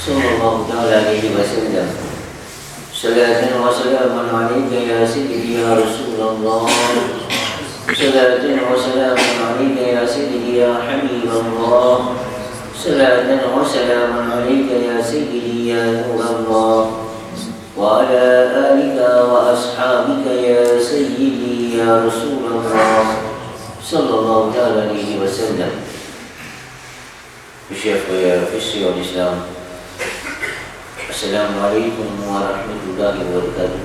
sallallahu ta'ala alaihi wasallam. Salatan wa salaman alayka ya sayyidi ya Rasulullah. Salatan wa salaman alayka ya sayyidi ya Habiballah. Salatan wa salaman alayka ya sayyidi ya Nurullah. Wa ala alika wa ashabika ya sayyidi ya Rasulullah. Sallallahu ta'ala alaihi wasallam. Syekh Fisri al-Islam. Assalamualaikum warahmatullahi wabarakatuh.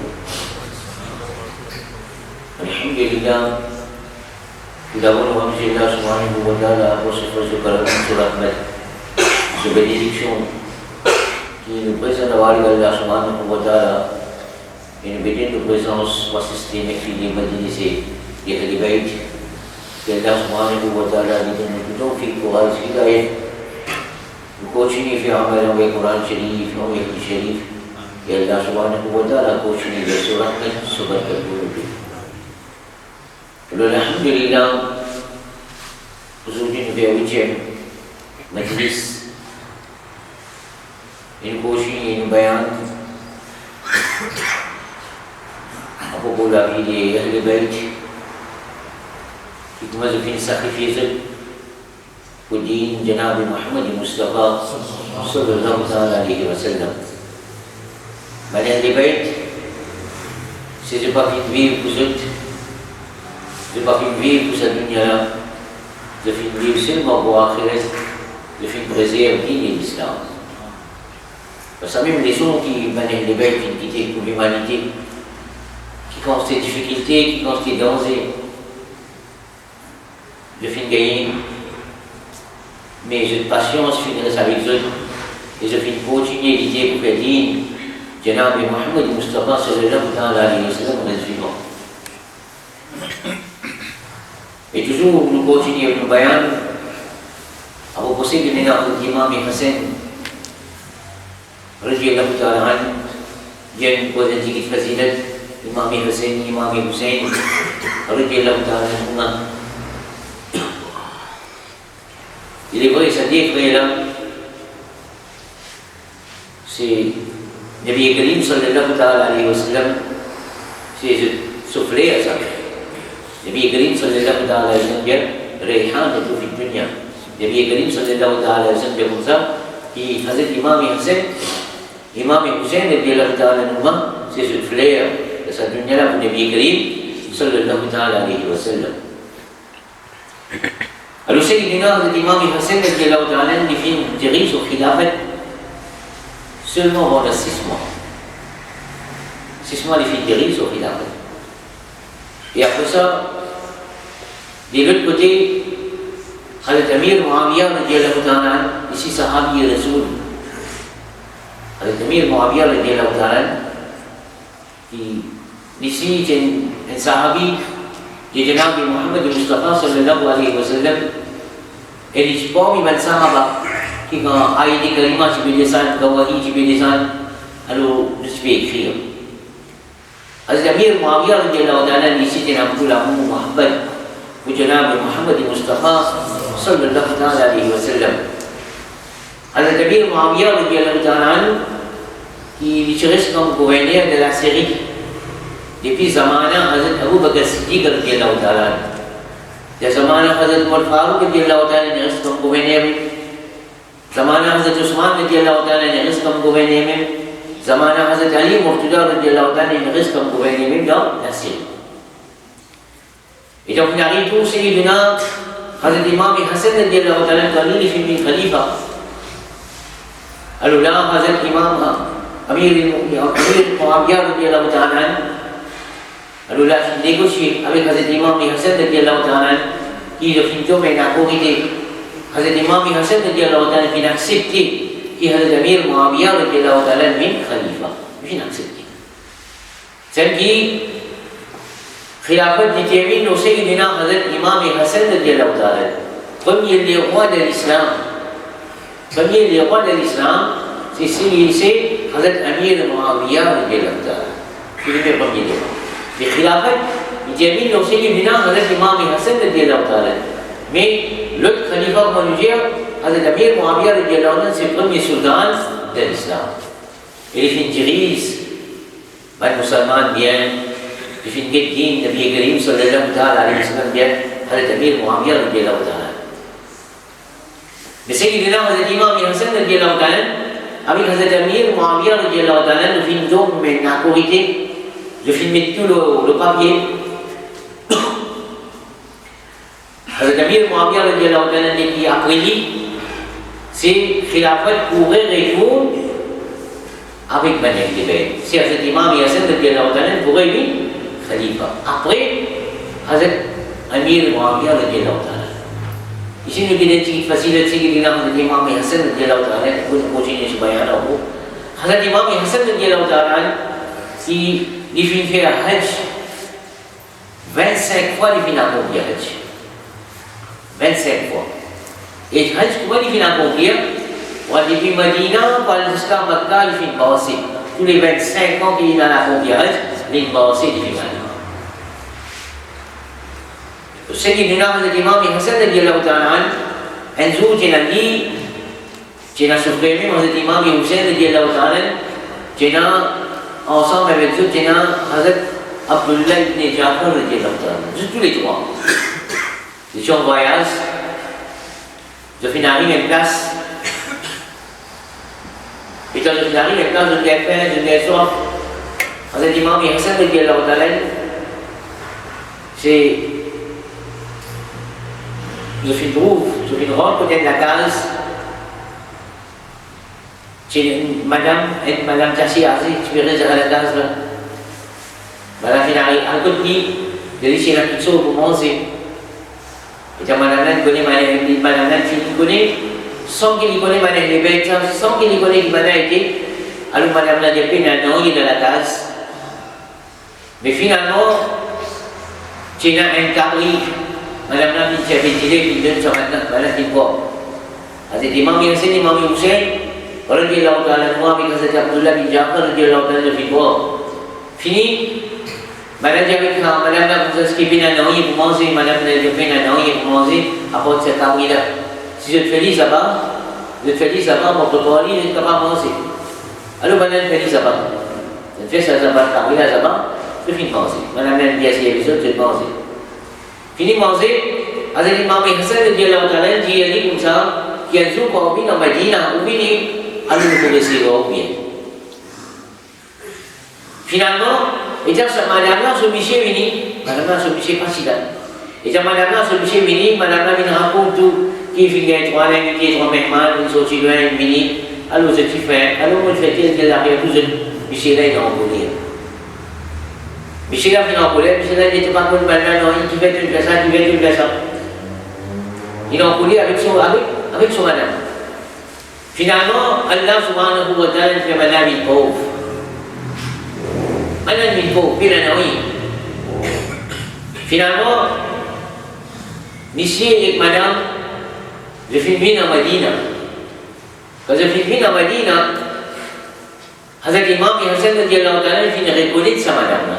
Alhamdulillah. Kita berhamdulillah subhanahu wa ta'ala pour ce projet de la rahmat, de bénédiction qui nous présente d'avoir Allah subhanahu wa ta'ala et nous bénit de présence pour assister à l'équilibre madinisé des Khalibaït. Que Allah subhanahu wa ta'ala nous donne tout le temps courage, hidayah. Coaching في عمل وقرآن شريف وحديث شريف يا الله سبحانه وتعالى coaching بسورة صبر كبير. الحمد لله وزوجين في وجه مجلس إن coaching إن بيان أبو بولا في أهل البيت حكمة في sacrifice ودين جناب محمد المصطفى صلى الله عليه وسلم. Mais les bêtes, c'est pas une vie pour eux, c'est pas une vie pour cette dunya-là, c'est une vie seulement pour l'akhirat, c'est une préserve digne de l'islam. Parce que même les gens qui mènent les bêtes, qui quittent pour l'humanité, qui causent des difficultés, qui causent des dangers, de fin gagner. Mais j'ai de patience, je finirai avec eux. Et je finis continuer l'idée pour faire digne. Janab Muhammad Mustafa sallallahu alayhi wa sallam le suivant. Et toujours nous continuons nos bayans. À propos de l'imam Hassan, radiyallahu ta'ala anhu, il y a une position qui est facile. Imam Hassan, Imam Hussein, radiyallahu ta'ala anhu. Il est vrai, ça dit que là, c'est Nabi Karim sallallahu alayhi wa sallam, c'est soufflé à ça. Nabi Karim sallallahu alayhi wa sallam, Rayhan de tout le dunya. Nabi Karim sallallahu alayhi wa sallam, comme ça, qui faisait Imam Hassan, Imam Hussein, c'est soufflé de sa dunya là pour Nabi Karim sallallahu alayhi wa sallam. Alors, Sayyidina l'imam Hassan dirige au khilafat seulement pendant 6 mois. 6 mois, il dirige au khilafat. Et après ça, de l'autre côté, Khalid Amir Muawiyah, ici Sahabi Rasoul. Khalid Amir Muawiyah, qui ici est un Sahabi. Di Nabi Muhammad Mustafa sallallahu alaihi wasallam et les parmi les sahaba qui ont aidé Karima ci bidisan gawahi ci bidisan alors je vais écrire Hazrat Amir Muawiyah radhiyallahu ta'ala ici c'est Abdul Muhammad ou Nabi Muhammad Mustafa sallallahu alaihi wasallam. Hazrat Amir Muawiyah radhiyallahu ta'ala qui reste comme gouverneur de la Syrie depuis Zamana Hazrat Abu Bakr Siddiq radhiyallahu ta'ala. Ya Zamana Hazrat Umar Faruq radhiyallahu ta'ala ne reste comme gouverneur. Zamana Hazrat Usman radhiyallahu ta'ala ne reste comme gouverneur. Zamana Hazrat Ali Murtada radhiyallahu ta'ala ne reste comme gouverneur dans la Syrie. Et donc on arrive tous Sayyidina Hazrat Imam Hassan radhiyallahu ta'ala quand il est khalifa. Alors là Hazrat Imam Amir Muawiyah radhiyallahu ta'ala. Alors là, je négocie avec Hazrat Imam Hassan radhiyallahu ta'ala qui est le mais la autorité. Hazrat Imam Hassan radhiyallahu ta'ala qui a accepté que Hazrat Amir Muawiyah radhiyallahu ta'ala est khalifa. Il a accepté. C'est qui khilafat détermine au Sayyidina Hazrat Imam Hassan radhiyallahu ta'ala. Premier les rois de l'islam. Premier les rois de l'islam, c'est Hazrat Amir Muawiyah radhiyallahu ta'ala. C'est le premier des rois. Les khilafat, il termine au Sayyidina Hazrat Imam Hassan radhiyallahu ta'ala. Mais l'autre khalifa mondial, Hazrat Amir Muawiyah radhiyallahu ta'ala, c'est le premier sultan de l'islam. Et les filles dirigent, les musulmans bien, les filles guident, Nabi Karim sallallahu alayhi wa sallam bien, Hazrat Amir Muawiyah radiyallahu ta'ala. Mais c'est qu'il y a Hazrat Imam Hassan radiyallahu ta'ala, avec Hazrat Amir Muawiyah radiyallahu ta'ala, le film d'homme, mais la corrigé, je filmais tout le papier. Hazrat Amir Muawiyah radiyallahu ta'ala qui après lui, c'est Khilafat pourrait répondre avec Bani Libé. Si Hazrat Imam Hassan radiyallahu ta'ala pourrait lui, Khalifa. Après, Hazrat Amir Muawiyah radiyallahu ta'ala. Ici, nous avons une facilité qui est Hazrat Imam Hassan radiyallahu ta'ala, pour continuer ce bayan. Hazrat Imam Hassan radiyallahu ta'ala, qui fait faire Hajj 25 fois, il fait accomplir Hajj. 25 fois. Et Hajj, comment il fait accomplir? Depuis Medina, jusqu'à Makkah, il fait passer. Tous les 25 ans qu'il a accompli Hajj, il fait passer, il fait Hajj. Sayyidina Hazrat Imam Hassan radiyallahu ta'ala, un jour, j'ai suprême Hazrat Imam Hussein radiyallahu ta'ala, j'ai ensemble avec eux, j'ai Hazrat Abdullah ibn Jafar radiyallahu ta'ala, tous les trois. Je suis en voyage, je finis à une place, et quand je finis à une place, je viens faire, je viens soif. Hazrat Imam Hassan radiyallahu ta'ala, c'est je rentre côté de la case, c'est Madame Chassi Aziz, tu verrais à la case là. Madame Finari, à côté, je dis c'est la pizza pour manger. Et quand Madame connaît, Madame connaît, sans qu'il connaît Madame les bêtes, sans qu'il connaît qui Madame été, alors Madame l'a dit, il y a dans la case. Mais finalement, c'est un cabri. Madame la petite chef qui donne sa madame qui voit. Hazrat Imam Hassan, Imam Hussein, radiyallahu ta'ala, moi avec Hazrat Abdullah bin Jafar, radiyallahu ta'ala, je vois. Fini, madame la petite qui vient à Naoui pour manger, madame la petite vient à Naoui pour manger, apporte cette cabri-là. Si je te fais lire là-bas, mon protocole, je ne peux pas manger. Alors madame fait lire là-bas. Je fais ça là-bas, je finis de manger. Madame la dit à ses épisodes, je vais manger. Fini manger, Hazrat Imam Hassan radiyallahu ta'ala dit comme ça, qu'il y a un jour qu'on vit dans Medina, on vit, alors nous pouvons essayer au bien. Finalement, et quand madame là, ce monsieur est venu, madame là, ce monsieur pas si là. Et quand madame là, ce monsieur est venu, madame là, il raconte tout, qui finit trois invités, trois méhmans, une sortie loin, une mini, alors je suis fait, alors moi je fais tel que l'arrière, tout ce monsieur là, il est en colère. Monsieur là, il est en colère, monsieur là, il n'était pas comme madame, non, il fait une place, il fait une place. Il est en colère avec son madame. Finalement, Allah subhanahu wa ta'ala fait madame une pauvre. Madame une pauvre, puis la nuit. Finalement, monsieur et madame, je suis venu à Medina. Quand je suis venu à Medina, Hazrat Imam Hassan radiyallahu ta'ala, il reconnaît sa madame là.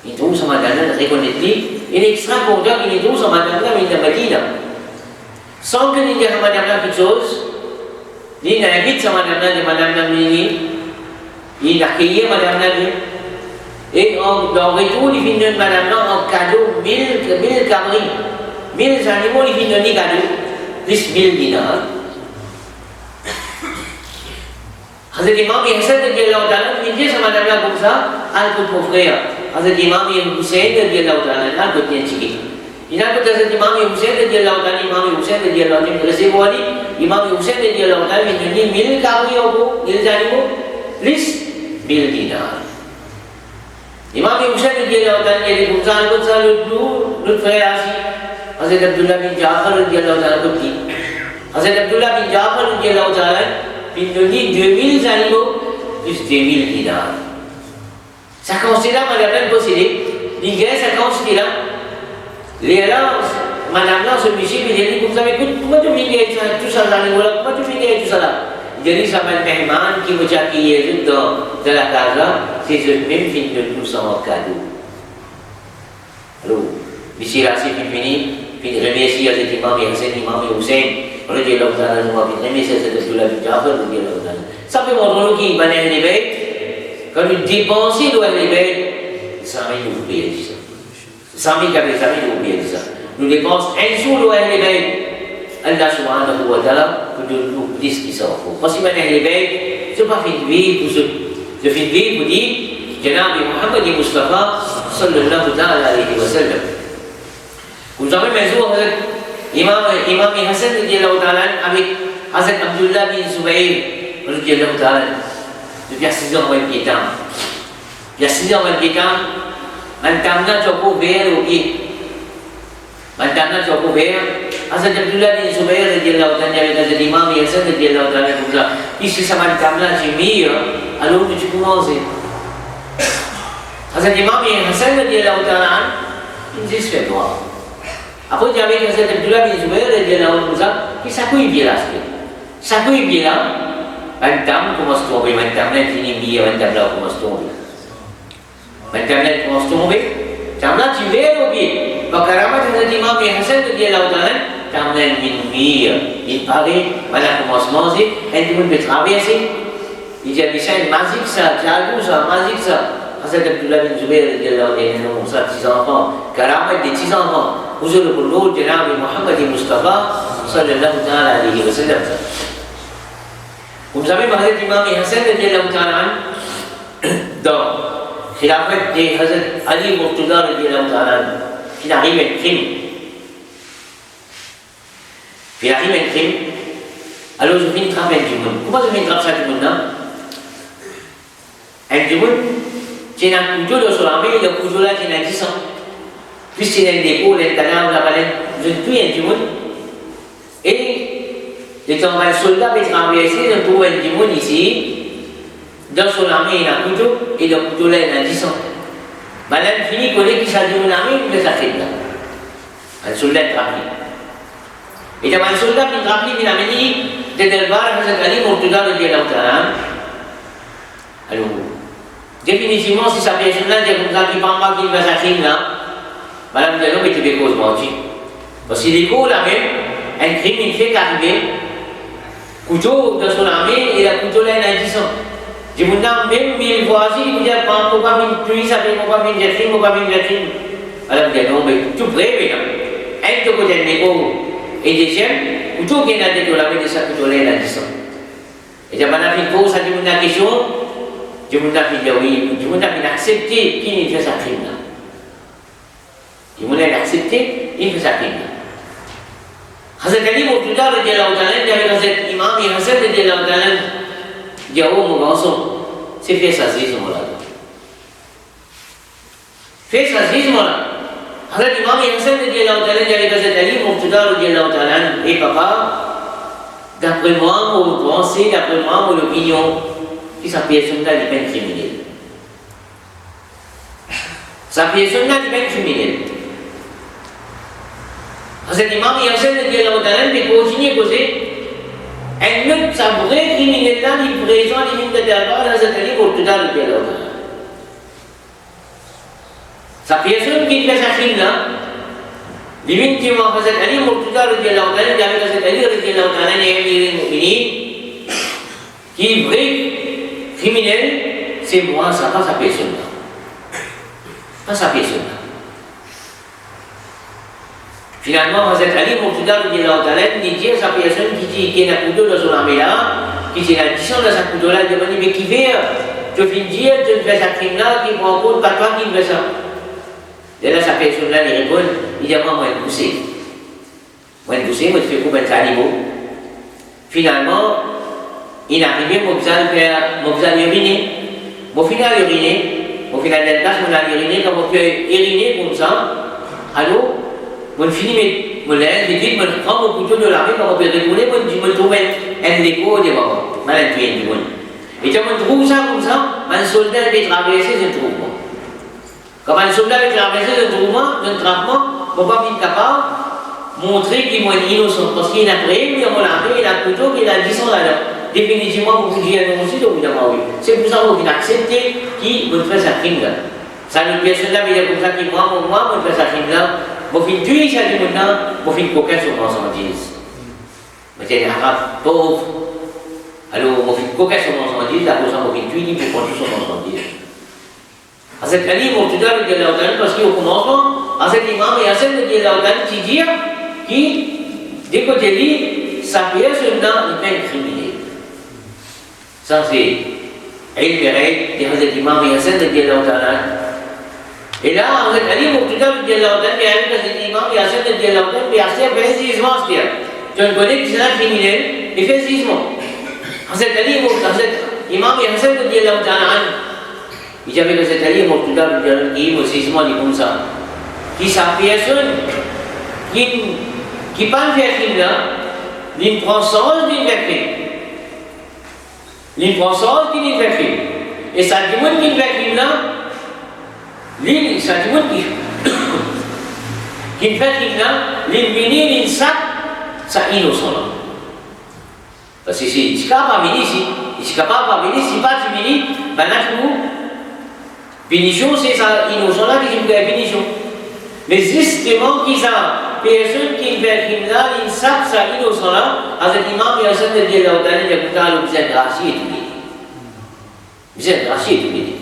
Il trouve sa madame là, il reconnaît lui. Il est extraordinaire qu'il trouve sa madame là, mais il est à Medina. Sans que il dise à madame là quelque chose, il invite sa madame là, il accueille madame là, et dans retour, il vient de madame là en cadeau 1000 cabris. 1000 animaux, il vient de cadeau, plus 1000 dinars. Hazrat Imam Hassan radiyallahu ta'ala, il dit à madame là comme ça, elle peut t'offrir. Hazrat Imam Hussein radiyallahu ta'ala, elle peut t'indiquer. Il a dit Hazrat Imam Hussein radiyallahu ta'ala, Imam Hussein radiyallahu ta'ala, recevoir Imam Hussein radiyallahu ta'ala, il dit 1000 cabris au bout, 1000 animaux, plus 1000 dinars. Imam Hussein radiyallahu ta'ala, il dit comme ça, le frère assis. Hazrat Abdullah bin Jafar radiyallahu ta'ala, comme dit. Hazrat Abdullah bin Jafar radiyallahu ta'ala, il nous dit 2000 animaux plus 2000 dinars. Ça considère madame là possédée. Les gars, ça considère. Les là, madame là, ce monsieur, il dit, vous savez, pourquoi tu viens tout ça dans les mots là? Pourquoi tu viens tout ça là? Il dit, ça m'a le mehman qui m'a accueilli dans la case là, c'est eux-mêmes qui viennent de tout ça en cadeau. Alors, monsieur là, c'est fini, puis remercie à cet imam Hassan, imam Hussein, radhiyallahu ta'ala anhu bin Nabi Abdullah bin Ja'far radhiyallahu ta'ala. Sampai motor lagi banyak Ahli Bait. Kalau dipensi dua Ahli Bait, sami itu biasa. Sami kami itu biasa. Nous dépensons un jour dua Ahli Bait. Allah subhanahu wa ta'ala peut nous dire ce qui s'en faut. Parce que maintenant Ahli Bait, je pas fait de vie pour ce. Je fais de vie pour dire Janabi Muhammad Mustafa sallallahu alayhi wa sallam. Vous savez, mais jour, Imam Hassan radhiyallahu ta'ala avec Hazrat Abdullah bin Zubayr radhiyallahu ta'ala. Depuis 6 ans, il y a 6 ans, il y a Mantamna cukup ber ugi. Mantamna cukup ber. Hazrat Abdullah bin Zubayr radhiyallahu ta'ala avec Hazrat Imam Hassan radhiyallahu ta'ala comme ça. Ici, ça mantamna jimir. Alors, nous commençons. Hazrat Imam Hassan radhiyallahu ta'ala il dit fait droit. Après, il y avait Hazrat Abdullah bin Zubayr radhiyallahu ta'ala qui s'accueille bien là. S'accueille bien là. Mantam commence à tomber. Mantam là, il finit bien. Mantam là, commence à tomber. Mantam là, commence à tomber. Tamna tu verras au pied. Bakaramat Hazrat Imam Hassan radhiyallahu ta'ala Tamna il mire. Il paraît, voilà commence à manger. Et tout le monde peut traverser. Il dit à Bisha, magique ça, jadou ça, magique ça. Hazrat Abdullah bin Zubayr radhiyallahu anhu, ça, 10 enfants, karamat des 10 enfants. Huzur Qulul Janabi Muhammad Mustafa sallallahu ta'ala alayhi wa sallam. Vous savez, Hazrat Imam Hassan radhiyallahu ta'ala dans Khilafat de Hazrat Ali Murtada radhiyallahu ta'ala qui arrive un crime. Il arrive un crime. Alors je viens de travailler du monde. Pourquoi je viens de travailler du monde là? Un du monde, c'est un couteau de solamé, le couteau là qui n'a 10 ans. Puis c'est un dépôt, le canard, la baleine, je tue un du monde. Et étant un soldat qui traversé, je trouve un du monde ici. Dans solamé, il a un couteau, et le couteau là, il a 10 ans. Baleine finit, connaît qui s'est dit mon ami, il me l'a fait là. Un soldat trafic. Et dans un soldat qui trafic, il a dit, de Delbar, Hazrat Ali Murtada radhiyallahu ta'ala. Alors, définitivement, si sa personne-là, c'est comme ça qu'il parle pas qu'il va s'acheter là, madame Diallo, mais tu peux cause mentir. Parce qu'il est court là même, un crime, il fait qu'arriver, couteau dans son armée, et le couteau là, il a 10 ans. Je me demande même, mais il voit aussi, il me dit, pourquoi il me tue, ça fait pourquoi il me crime, pourquoi il me crime. Madame Diallo, mais tout près, mais non. Un de côté de l'épaule, et deuxième, couteau qui est dans le armée de sa couteau là, il a 10 ans. Et j'ai pas fait pause, ça dit la question. Je me dis oui, je me dis accepter qu'il fait sa crime là. Je me dis accepter, il fait sa crime là. Hazrat Ali Murtada radhiyallahu ta'ala, il avait Hazrat Imam Hassan radhiyallahu ta'ala, dit oh mon garçon, c'est fait ça c'est ce moment-là. Fait ça c'est ce moment-là. Hazrat Imam Hassan radhiyallahu ta'ala, il avait Hazrat Ali Murtada radhiyallahu ta'ala, et papa, d'après moi, mon pensée, d'après moi, mon opinion, qui sa personne-là n'est pas criminelle. Sa personne-là n'est pas criminelle. Hazrat Imam Hassan radhiyallahu ta'ala peut continuer à causer. Un autre, sa vraie criminelle-là, il présente les lignes de Darbar, Hazrat Ali Murtada radhiyallahu ta'ala. Sa personne qui fait sa crime-là, définitivement Hazrat Ali Murtada radhiyallahu ta'ala, avec Hazrat Ali radhiyallahu ta'ala, les mu'minin, qui est vrai criminel, c'est moi, ça pas sa personne-là. Pas sa personne-là. Finalement, Hazrat Ali Murtada radhiyallahu ta'ala, il dit à sa personne qui est un couteau dans son armée-là, qui est la mission dans sa couteau-là, il demande, mais qui fait, tu viens de dire, tu fais sa crime-là, qui prend en compte, pas toi qui fait ça. Et là, sa personne-là, il répond, il dit, moi, je vais pousser. Moi, je vais pousser, moi, je fais combien d'animaux. Finalement, il est arrivé, moi, je vais uriner. Au final, uriner. Au final, il passe, moi, je uriner, comme on peut uriner comme ça. Alors, moi, je finis mes lèvres, je dis, je prends mon couteau de l'armée, comme on peut retourner, moi, je trouve un déco devant. Moi, je tué du monde. Et quand on trouve ça comme ça, un soldat peut traverser, je trouve. Comme un soldat peut traverser, je trouve, je trappe, je ne peux pas être capable de montrer qu'il est innocent. Parce qu'il a créé, il a l'armée, il a le couteau, il a 10 ans là-dedans. Définitivement, vous pouvez dire aussi, donc évidemment, oui. C'est pour ça qu'il a accepté qu'il veut faire sa crime là. Ça, une personne là, il y a comme ça qui moi, veut faire sa crime là. Vous faites tuer ça du monde là, vous faites coquin sur marchandise. macam Arab pauvre. Alors, on fait coquet son ensemble, la cause en fait tuer pour prendre son ensemble. Hazrat Ali Murtada radiyallahu anhu parce qu'au commencement, Hazrat Imam Hassan radiyallahu anhu qui dit que देखो जल्दी साफिया सुनना इतना criminel. Ça c'est علم غيب لحضرة الإمام حسن رضي الله تعالى عنه. Et là, Hazrat Ali Murtada radiyallahu anhu avec Hazrat Imam Hassan radiyallahu anhu بيعصي fait jugement c'est-à-dire tu connais que c'est un criminel il fait jugement. Hazrat Ali Murtada Hazrat Imam Hassan radiyallahu ta'ala anhu il avait Hazrat Ali Murtada radiyallahu anhu qui au jugement dit comme ça qui s'appelle qui pas faire crime là il prend sens d'une vertu il prend sens d'une vertu et ça démontre qu'il fait crime là ça démontre qu'il fait crime là l'invenir une ça innocent là parce que si il est capable de venir ici il est capable de venir si pas tu venir ben là tu punition c'est ça innocent là qui est punition mais justement qui ça personne qui fait crime là il sait ça innocent là Hazrat Imam Hassan radiyallahu anhu il a écouté le bizarre gracier tout dit bizarre gracier tout dit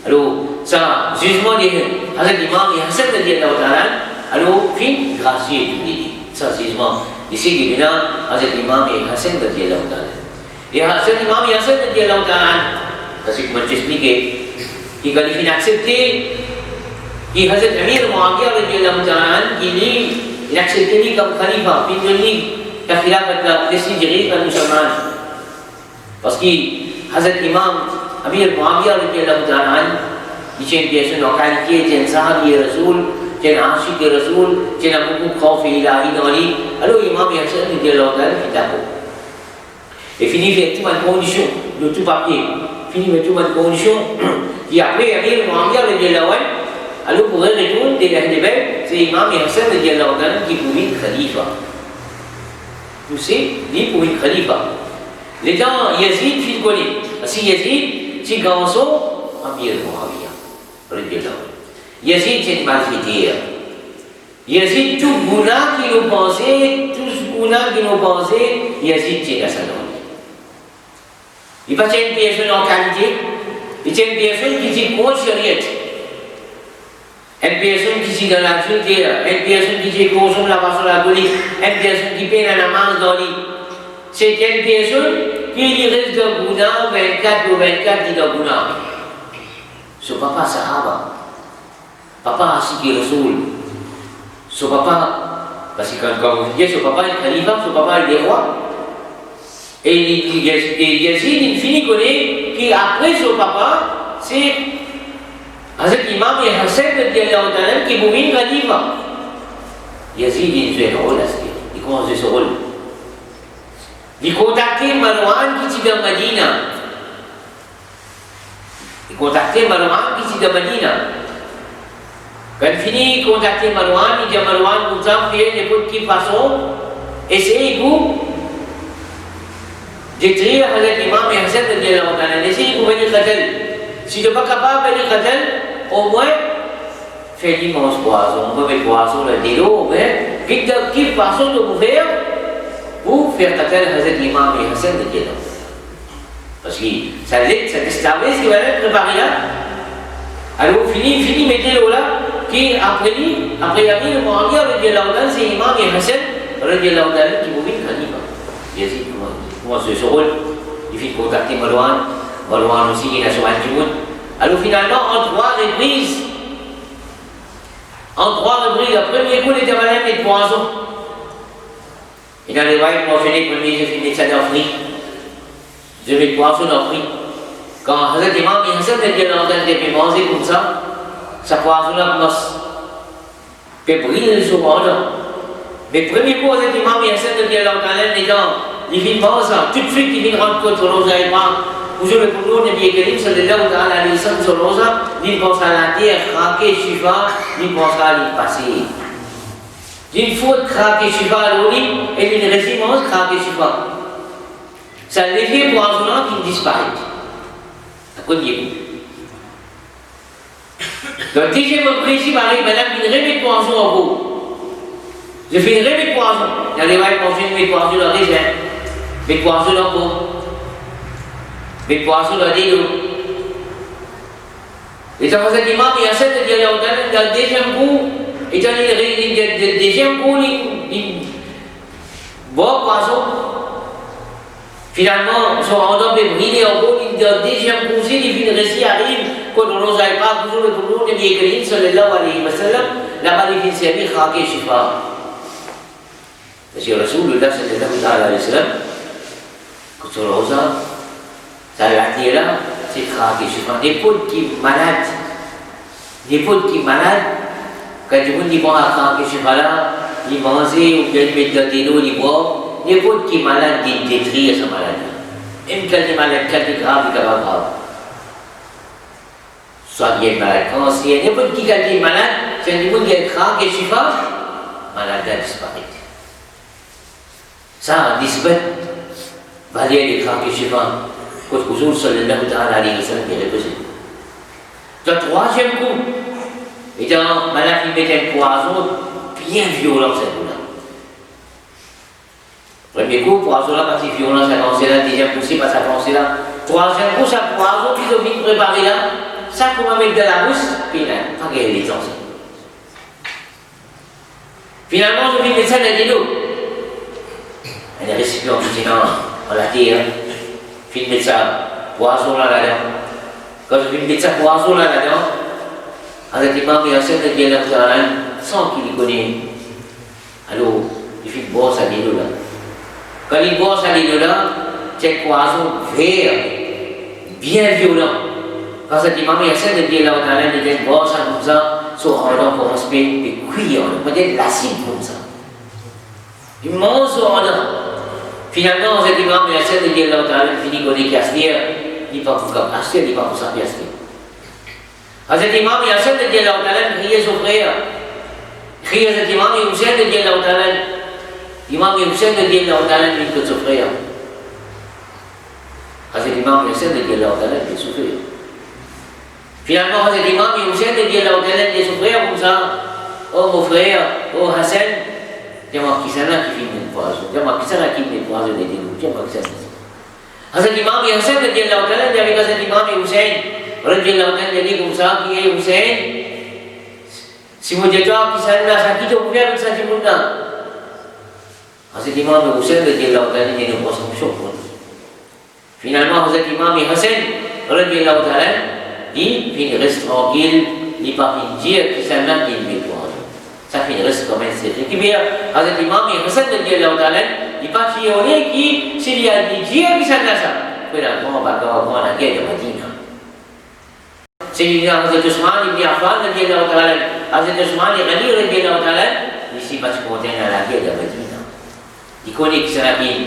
alors ça jugement de Hazrat Imam Hassan radiyallahu anhu alors fin gracier tout dit ça jugement ici qui vient Hazrat Imam Hassan radiyallahu anhu et Hazrat Imam Hassan radiyallahu anhu parce que moi j'explique qu'il a fin accepté कि हज़रत अमीर मुआविया रज़ियल्लाहु ताला अन्हु की ने accepted comme खलीफा फिर ने का खिलाफत का जैसी जगह का मुसलमान parce que हज़रत इमाम अमीर मुआविया रज़ियल्लाहु ताला अन्हु जिसे जैसे नौकरी किए जन साहब ये रसूल जन आशिक रसूल जन अबू खौफ इलाही नौरी alors इमाम हसन रज़ियल्लाहु ताला किताबो et fini effectivement une condition de tout papier fini effectivement une condition qui après अमीर मुआविया रज़ियल्लाहु अन्हु alors pour un retour de l'Ahl-Bayt, c'est Imam Hassan radiyallahu anhu qui pour une khalifa. Vous savez, lui pour une khalifa. Les temps Yazid, tu le connais. Si Yazid, c'est Ganso, Amir Muawiyah radiyallahu anhu. Yazid, c'est une malfaiteur. Yazid, tout guna qui nous pensait, Yazid, c'est la salon. Il va être une personne en qualité, il est une personne qui dit contre Shariat. Une personne qui est dans la frontière, une personne qui consomme la façon la police, une personne qui paie la namaz dans l'île. C'est une personne qui reste de Gouna 24 ou 24 dit de Gouna. Son papa Sahaba, papa Asiki Rasoul, son papa, parce que quand vous dites son papa est khalifa, son papa est le roi. Et Yazid, il finit connaît qu'après son papa, c'est Hazrat Imam Hassan radiyallahu anhu qui mourit khalifa. Yazid il joue un rôle là-dessus. Il commence ce rôle. Il contactait Marwan qui était dans Medina. Il contactait Marwan qui était dans Medina. Quand il finit de contacter Marwan, il dit à Marwan, vous avez fait n'importe quelle façon, essayez-vous d'écrire Hazrat Imam Hassan radiyallahu anhu. Essayez-vous venir Qatal. Si tu n'es pas capable de venir Qatal, au moins, fais l'immense poisson, on peut mettre poisson dans l'eau, mais quelle façon de vous faire pour faire Qatal Hazrat Imam Hassan radiyallahu anhu. Parce que ça déstabilise ce qui va être préparé là. Alors, fini, mettez l'eau là, qui après l'amir Muawiyah radiyallahu anhu, c'est Imam Hassan radiyallahu anhu qui mourit khalifa. Yazid commence ce rôle, il fait contacter Marwan aussi, il a son Al-Jimoun. Alors finalement, en trois reprises, la première coup, il était malade de poison. Il a les vagues mentionnées, premier, j'ai fait ça dans le fric. Je mets le poisson dans le fric. Quand Hazrat Imam Hassan radiyallahu anhu était mangé comme ça poisson-là commence à briller sur moi. Mais le premier coup, Hazrat Imam Hassan radiyallahu anhu, il vient manger ça. Tout de suite, il vient rendre compte de Rosa et moi. Toujours le courant de Nabi Karim sallallahu alayhi wa sallam sur Rosa, il pense à la terre, craquer, shifa, il pense à l'y passer. Il faut craquer, shifa, l'oli, et il récit mange, craquer, shifa. Ça l'effet poisonnant qui disparaît. À quoi dire-vous? Donc, deuxième principe arrive, madame, il remet poisson en vous. Je fais une remet poisson. Il y a des vagues qui font une remet poisson dans les raisin. berpuasa apa? Berpuasa tadi tu. Itu Hazrat Imam Yasin radhiyallahu ta'ala dans le deuxième coup, étant le deuxième coup, il boit poisson. Finalement, son rendant peut briller en gros, il dans le deuxième coup, il finit le récit arrive, quand on n'osait pas, toujours le Nabi Karim sallallahu alayhi wa sallam, là-bas il finit servir khaki shifa. Parce que Rasulullah sallallahu alayhi wa sallam, quand on l'ose, ça l'a dit là, c'est khaki shifa. N'importe qui malade, quand tout le monde dit bon, khaki shifa là, il mange ou bien il met dans l'eau, il boit. N'importe qui malade qui détruit sa maladie. Même quand il est malade, quand il est grave, il est grave. Soit il est malade cancer, n'importe qui quand il est malade, c'est un monde qui est grave, qui est chiffre, maladie a disparu. Ça, disparu, va dire les graves qui est chiffre, quand vous autres, sallallahu alayhi wa sallam, il est possible. Le troisième coup, étant malade, il met un poison bien violent, cette coup-là. Premier coup, poison là, parce que violence a commencé là, deuxième coup, c'est pas ça a commencé là. Troisième coup, ça poison qu'ils ont vite préparé là, ça qu'on va mettre dans la bouche, puis là, pas qu'il y ait les temps. Finalement, je vais mettre ça dans l'eau. Elle est récipient continent, on la terre, puis mettre ça, poison là-dedans. Quand je vais mettre ça, poison là-dedans, avec l'imam et Hassan de Dieu sans qu'il y connaisse. Alors, il fait boire ça dans l'eau là. Quand il boit ça là, c'est un poison vert, bien violent. Quand cet imam Yassin de Dieu là, il dit boire ça comme ça, son rendant pour respect, et cuire, peut-être l'acide comme ça. Il mange son rendant. Finalement, cet imam Yassin de Dieu là, il finit qu'on est castier, il n'est pas pour castier, il n'est pas pour ça castier. Quand cet imam Yassin de Dieu là, il criait son frère, il criait cet imam Yassin de Dieu là, Imam Hussein de Dieu l'ordonnance il peut souffrir. Hazrat Imam Hussein de Dieu l'ordonnance il souffrir. Finalement, Hazrat Imam Hussein de Dieu l'ordonnance il souffrir comme ça. Oh mon frère, oh Hassan, dis-moi qui c'est là qui finit le poison, dis-moi qui c'est là qui finit le poison des dégoûts, dis-moi qui c'est là. Hazrat Imam Hussein de Dieu l'ordonnance il avait Hazrat Imam Hussein, Dieu l'ordonnance il dit comme ça, qui est Hussein. Si vous dites qui c'est là, ça qui te couvert avec ça du monde là. Hazrat Imam Hussein radhiyallahu ta'ala il nous pose une chose. Finalement, Hazrat Imam Hassan radhiyallahu ta'ala il reste tranquille, il ne pas dire que c'est là qui est poison. Ça fait reste comme un secret. Qui bien, Hazrat Imam Hassan radhiyallahu ta'ala il pas fioré qui s'il y a dit dire que c'est là ça. Puis là, on va voir la guerre de Madina. C'est Hazrat Usman ibn Affan radhiyallahu ta'ala, Hazrat Usman ibn Ghani radhiyallahu ta'ala ici parce qu'on est dans la guerre de Madina. Il connaît que c'est la vie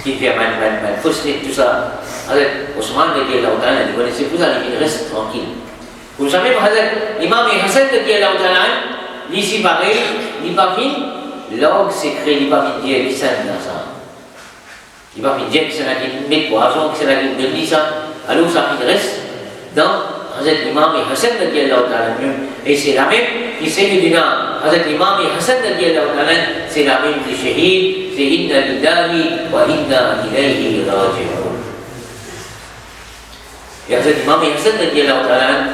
qui fait mal, fausseté, tout ça. Hazrat Osman de Dieu l'Autala, il connaissait tout ça, il reste tranquille. Vous savez, Hazrat Imam Hassan de Dieu l'Autala, ici pareil, il n'est pas fini, l'orgue secret, il n'est pas fini de dire qui c'est dans ça. Il n'est pas fini de dire que c'est la vie de mettre poison, que c'est la vie de dire ça. Alors ça reste dans Hazrat Imam Hassan de Dieu l'Autala. Et c'est la même qui s'est dit là. Hazrat Imam Hassan radhiyallahu ta'ala c'est la même du shahid, c'est inna lillahi wa inna ilayhi raji'un. Et Hazrat Imam Hassan radhiyallahu ta'ala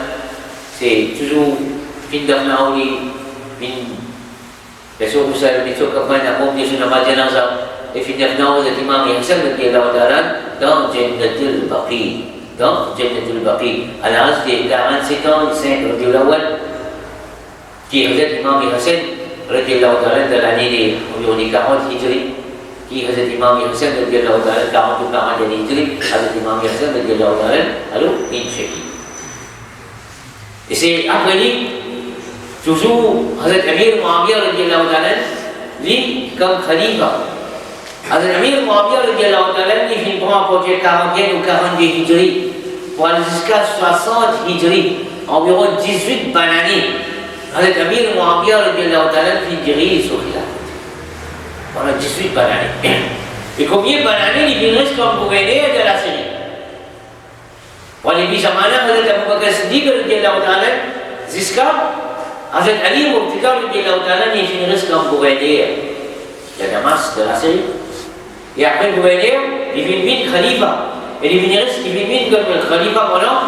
c'est toujours fin d'afnaouli, fin besok usai besok kapan aku dia sudah baca jenazah. Et fin d'afnaouli Hazrat Imam Hassan radhiyallahu ta'ala dans Jannatul Baqi, dans Jannatul Baqi à l'âge de 47 ans, 5 Rabiul Awwal. Qui Hazrat Imam Hassan radhiyallahu ta'ala dans l'année environ 40 Hijri, qui Hazrat Imam Hassan radhiyallahu ta'ala 40 ou 40 années Hijri, Hazrat Imam Hassan radhiyallahu ta'ala alors il shahid. Et c'est après lui, toujours Hazrat Amir Muawiyah radhiyallahu ta'ala, lui comme khalifa. Hazrat Amir Muawiyah radhiyallahu ta'ala, il prend à côté 40 ou 42 Hijri, pour aller jusqu'à 60 Hijri, environ 18 années. Hazrat Amir Muawiyah radhiyallahu ta'ala fi dirige au khilafat. Pendant 18 années. Et combien d'années il reste comme gouverneur de la Syrie? Pour les Bizamana, Hazrat Abu Bakr Siddiq radhiyallahu ta'ala, jusqu'à Hazrat Ali Muqtada radhiyallahu ta'ala, il reste comme gouverneur de Damas, de la Syrie. Et après le gouverneur, il vient Khalifa. Et il vient comme Khalifa pendant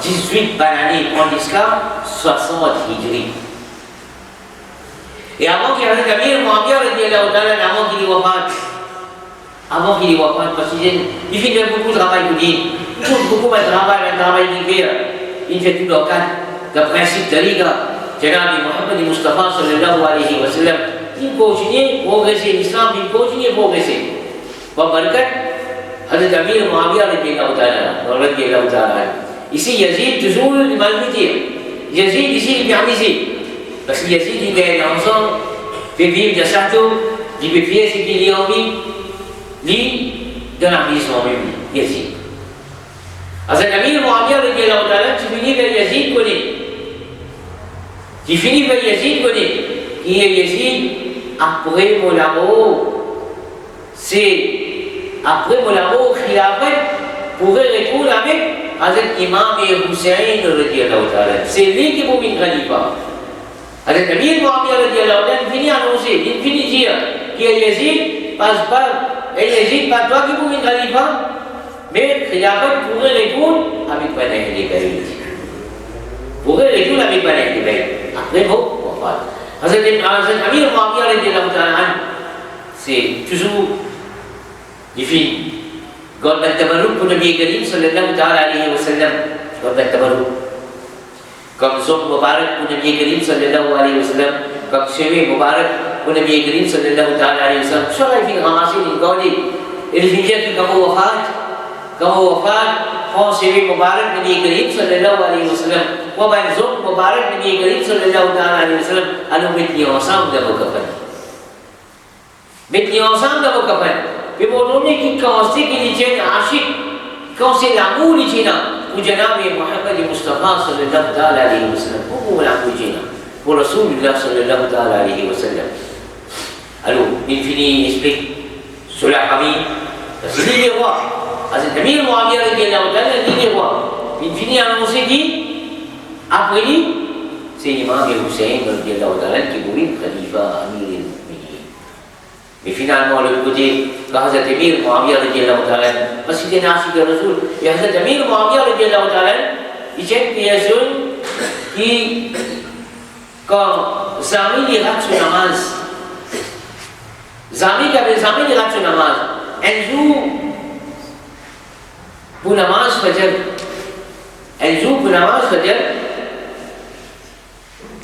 18 bonnes années, en jusqu'à 60 Hijri. Et avant qu'il y ait Amir Muawiyah, avant qu'il y ait wafat, parce qu'il fait beaucoup de travail pour dire, beaucoup de travail qu'il fait, il fait tout le cadre, le principe de l'Iga, Janabi Muhammad Mustafa sallallahu alayhi wa sallam, il continue à progresser, l'islam, il continue à progresser. Par barakat, Hazrat Amir Muawiyah radiyallahu ta'ala. Ici, Yazid, toujours le malvité. Yazid, ici, il est permisé. Parce que Yazid, il est ensemble, fait vivre de Sato, il fait fier ce qu'il y a envie, lui, dans la vie même, Yazid. Hazrat Amir Muawiyah radiyallahu ta'ala, tu finis vers Yazid, connaît. Tu finis vers Yazid, connaît. Qui est Yazid, après mon amour, c'est après mon amour, Khilafat pourrait retourner avec Hazrat Imam Hussein radiyallahu ta'ala. C'est lui qui est mon Khalifa. Hazrat Amir Muawiyah radiyallahu ta'ala, il finit annoncer, il finit dire que Yazid passe pas, et Yazid pas toi qui est mon Khalifa, mais Khilafat pourrait retourner avec Banah al-Bayt. Pourrait retourner avec Banah al-Bayt. Après bon, wafat. Hazrat Amir Muawiyah radiyallahu ta'ala, c'est toujours difficile. Korban tabarruk pour Nabi Karim sallallahu alayhi wa sallam. Korban tabarruk. Comme Zom Mubarak pour Nabi Karim sallallahu alayhi wa sallam. Comme Chewe Mubarak pour Nabi Karim sallallahu alayhi wa sallam. Cela il fait ramasser une gaudi. Il fait dire que comme wafat, quand Chewe Mubarak Nabi Karim sallallahu alayhi wa sallam. Ou bien Zom Mubarak Nabi Karim sallallahu alayhi wa sallam. Alors mettez ensemble dans vos kafans. Mettez ensemble dans vos kafans. Et vous donnez qui constate qu'il y a un ashik, quand c'est l'amour du Jina, pour Janabi Muhammad Mustafa sallallahu alayhi wa sallam. Pour l'amour du Jina, pour Rasulullah sallallahu alayhi wa sallam. Alors, il finit, il explique sur la famille, c'est lui le roi. Hazrat Amir Muawiyah radiyallahu ta'ala, lui le roi. Il finit à annoncer qui, après lui, c'est l'imam Hussein radiyallahu ta'ala qui est le Khalifa Amir. Mais finalement, le côté, quand Hazrat Amir Muawiyah radiyallahu ta'ala, parce qu'il était nasik de Rasoul, et Hazrat Amir Muawiyah radiyallahu ta'ala, il y a une personne qui, quand Zami il rate son namaz, Zami il rate son namaz, un jour, pour namaz fajr,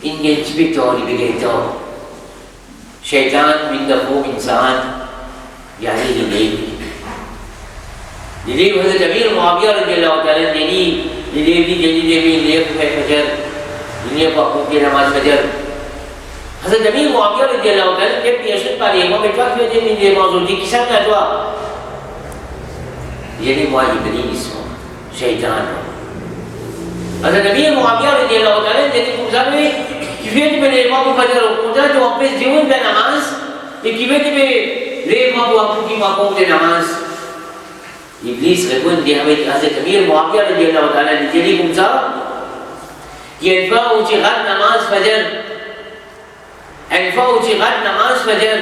il y a un petit peu de temps, il y a un temps. शैतान बिंदफो इंसान यानी लिलेब हज़रत अमीर मुआविया रज़ियल्लाहु ताला लिलेब फजर लिलेब वक़्त की नमाज फजर हज़रत अमीर मुआविया रज़ियल्लाहु ताला जब पेशेंट पर ये वो बेटा क्यों जे मिले मौजूद की किसान ना तो ये नहीं मुआविया नहीं इसको शैतान हज़रत अमीर मुआविया रज़ियल्लाहु ताला जब गुज़ार में qui vient de les membres de l'Oudra, de l'empêche de une namaz, et qui vient de les membres qui m'accompagnent de namaz. Iblis répond avec Hazrat Amir Muawiyah radiyallahu ta'ala, il dit comme ça, qu'il y a une fois où tu rates namaz fajr, une fois où tu rates namaz fajr,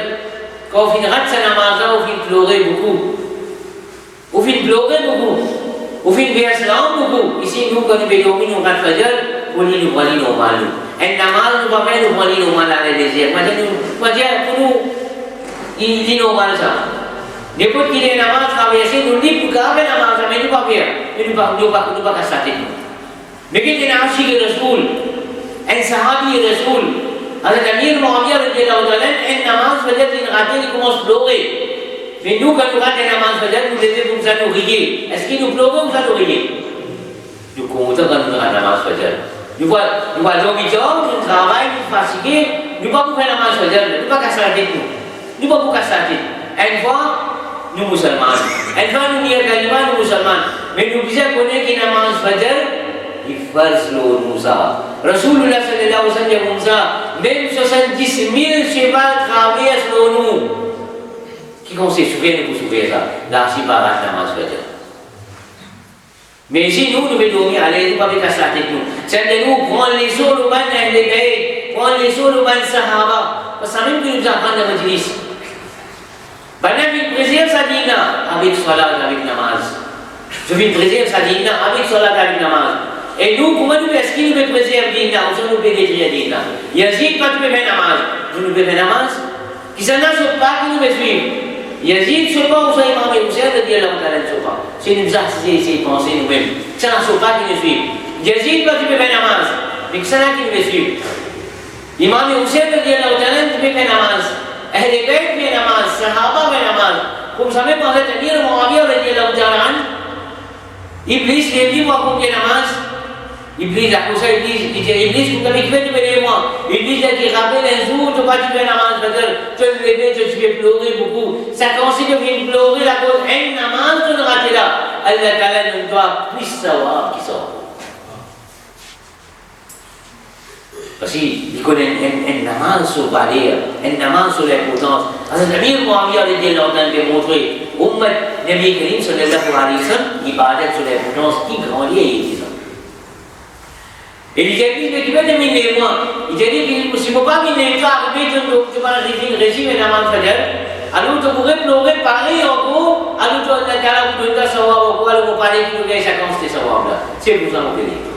quand tu rates sa namaz, tu pleurer beaucoup. Tu pleurer beaucoup. Tu faire salam beaucoup. Ici, nous, quand nous veillons, nous rates fajr, on nous voit normal. Et namaz nous va faire nous voler normal à la désir. Macam pour nous, il est normal ça. N'importe qui est namaz traversé, nous dit pour garder namaz, mais nous pas faire, nous pas casser. Mais qui est un ashik Rasoul, un sahabi Rasoul, Hazrat Amir Muawiyah radiyallahu ta'ala, un namaz fajr il rate, il commence à pleurer. Mais nous quand nous ratons namaz fajr, nous devons comme ça nous rier. Est-ce que nous pleurons ou ça nous rier? Nous comptons quand nous ratons namaz fajr. Nous voyons l'homme, nous travaillons, nous fatigués, nous ne pouvons pas faire la marche fajr, nous ne pouvons pas casser la tête. Nous ne pouvons pas casser la tête. Une fois, nous musulmans. Une fois, nous n'y avons pas, nous musulmans. Mais nous disons qu'on est qui n'a marche fajr, il faut le Moussa. Rasulullah sallallahu alayhi wa sallam, même 70 000 chevals traversent nous. Qui qu'on s'est souvient, nous souvenez ça. Là, c'est pas la marche fajr. Mais si nous devons dormir, allez, nous ne pouvons pas casser la tête. C'est de nous prendre les eaux, nous prendre les baies, prendre les eaux, nous prendre les sahaba. Parce que même que nous apprenons dans le majlis. Pendant qu'il préserve sa dîne avec salat, avec namaz. Je vais préserver sa dîne avec salat, avec namaz. Et nous, comment nous est-ce qu'il nous préserve dîne? Nous nous détruire dîne. Yazid, quand tu veux faire namaz, vous nous faites namaz? Qui s'en a sur pas qui nous veut suivre? Yazid, ce pas où ça imam et Hussein de dire là où t'as ce pas. C'est nous assister, c'est penser nous-mêmes. Ça n'a sur pas qui nous suivre. Yazid, quand tu veux faire namaz, mais qui s'en a qui nous veut suivre? Imam et Hussein de dire là où t'as tu veux faire namaz. أهل البيت في نماز، الصحابة في نماز. كم سمعت هذا الأمير معاوية رضي الله تعالى عنه. إبليس يجي وقوم في نماز. إبليس aku saya Iblis cũng kami kena berlema. Iblis lagi rappelle un jour tu vas faire namaz betul. Tu lever tu vas pleurer beaucoup. Ça commence à venir pleurer la cause une namaz tu ne rates là. Allah Taala nous doit plus savoir qui sort. Parce qu'il connaît un namaz sur valeur, un namaz sur l'importance. Alors, Amir Muawiyah a démontré, Ummat Nabi Karim sallallahu alayhi wa sallam, ibadat sur l'importance qui grandit et qui grandit. Et il a dit qu'il va terminer moi. Il a dit que si vous ne pouvez pas arriver, tu vas régime et namaz fajr. Alors, tu pourrais pleurer, parler en gros, alors tu vas vous donner savoir, alors vous parlez que vous avez chacun ce savoir-là. C'est pour ça qu'on peut dire.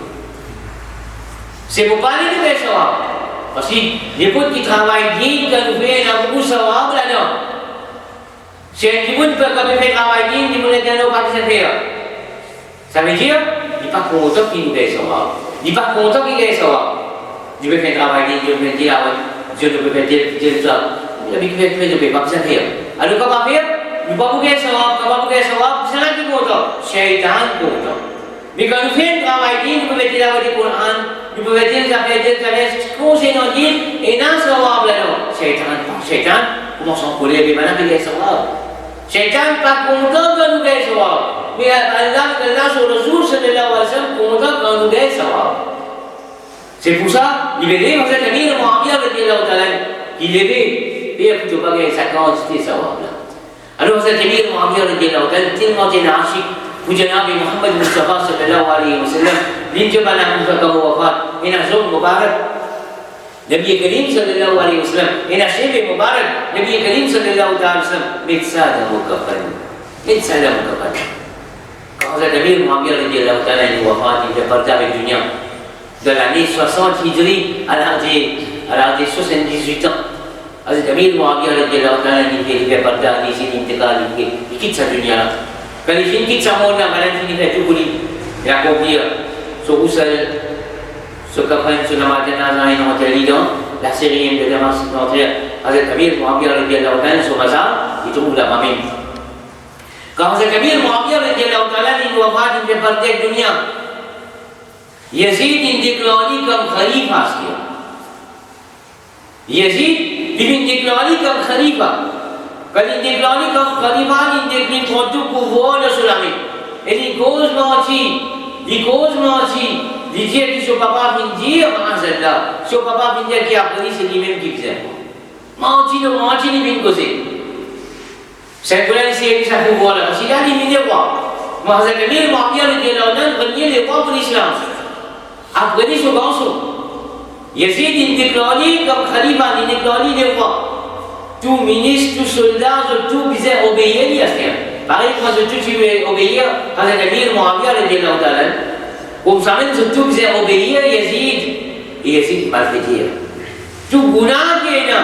C'est pour parler de mes sawab. Parce que les gens qui travaillent bien, quand nous faisons beaucoup de sawab là-dedans. C'est un qui peut faire travail bien, qui peut être pas de faire. Ça veut dire, il n'est pas content qu'il nous ait sawab. Il n'est pas content qu'il ait sawab. Je vais faire travail bien, je vais dire, je ne peux pas dire ça. Il a dit que je ne peux pas faire. Alors, comment faire? Nous ne pouvons pas faire sawab, comment faire sawab? C'est là qui est content. Shaitan content. Mais quand nous faisons un travail digne, nous pouvons dire la voix du Coran, nous pouvons dire que ça fait dire que conseillons dire, et dans ce sawab là-dedans, Shaitan, comment s'en coller, mais maintenant il est sawab. Shaitan pas content quand nous gagnons sawab. Mais Allah sur le jour, sallallahu alayhi wa sallam, content quand nous gagnons sawab. C'est pour ça, il est dit, vous êtes ami de Muawiyah radiyallahu ta'ala, il est dit, et il ne faut pas gagner sa quantité sawab là. Alors vous êtes ami de Muawiyah radiyallahu ta'ala, tellement t'es nachique. وجناب محمد المصطفى صلى الله عليه وسلم من جبل أنفك ووفاة إن زوج مبارك نبي كريم صلى الله عليه وسلم إن شيب مبارك نبي كريم صلى الله عليه وسلم متسادة مكفن quand Amir Muawiyah radiyallahu ta'ala anhu wafat, il est parti avec dunya de l'année 60 Hijri à l'âge de 78 ans. Amir Muawiyah radiyallahu ta'ala anhu il est parti à l'intiqal, il quitte sa dunya là. Quand il quitte sa mort là, maintenant il fait tout pour lui. Il a accompli ce roussel, ce kafan, ce namaz janazah et notre lidon, la série de Damas d'entrée avec Amir Muawiyah radiyallahu ta'ala sur Mazar, il trouve la mamine. Quand Amir Muawiyah radiyallahu ta'ala il wafat, il fait partie de dunya. Yazid il déclaré comme khalifa. Yazid il déclaré comme khalifa. Quand il déclare comme khalifa, il déclare tout pouvoir de Sulami. Et il cause menti. Il dit que son papa vient dire, son papa vient dire qu'il a appris, c'est lui-même qui faisait. Menti, il vient causer. C'est pour aller essayer sa pouvoir là. Parce qu'il a éliminé les rois. Moi, j'ai mis le Muawiyah radiyallahu ta'ala, les rois pour l'islam. Après, il se banso. Yazid, il déclare comme khalifa, il déclare les rois. Tout ministre, tout soldat, tout visait obéir à ce pareil, quand tout tu obéir, quand le Amir Muawiyah radiyallahu ta'ala, comme ça même tout visait obéir Yazid, et Yazid mal fait dire. Tout guna qui est là,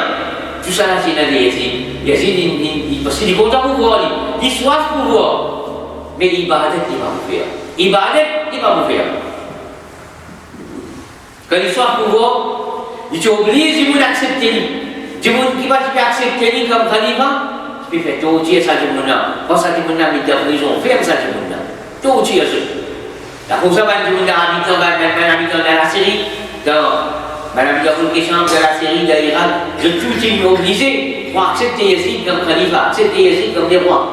tout ça là c'est là de Yazid. Yazid, parce qu'il est content pour voir, il soif pour voir, mais l'ibadat il va vous faire. Ibadat il va vous faire. Quand il soif pour voir, il t'oblige, il vous accepter. Du monde qui va accepter comme khalifa, il fait tout entier ça du monde là. Quand ça du monde là, il est prison, ferme ça du monde là. Tout entier ça. La cause ça va du monde là, habitant dans la Syrie, dans la Syrie, dans l'Irak, de tout est obligé pour accepter Yazid comme khalifa, accepter Yazid comme des rois.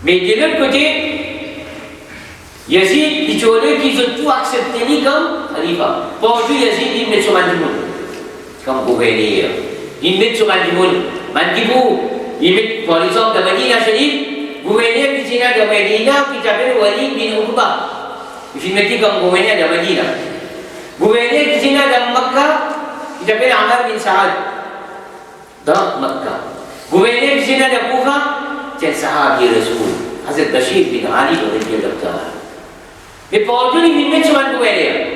Mais de l'autre côté, Yazid, il dit qu'ils ont tout accepté comme khalifa. Pour lui, Yazid, il met sur le monde. Comme gouverneur. Il met sur Mandimoun. Mandibou, il met, par exemple, de Medina Sharif, gouverneur qui est de Medina, qui s'appelle Walid bin Uqba. Il met comme gouverneur de Medina. Gouverneur qui est de Makkah, qui s'appelle Amr bin Saad. Dans Makkah. Gouverneur du Sénat de Koufa, c'est Sahabi Rasoul, Hazrat Bashir bin Ali radhiyallahu ta'ala. Mais pour autant, il met sur un gouverneur.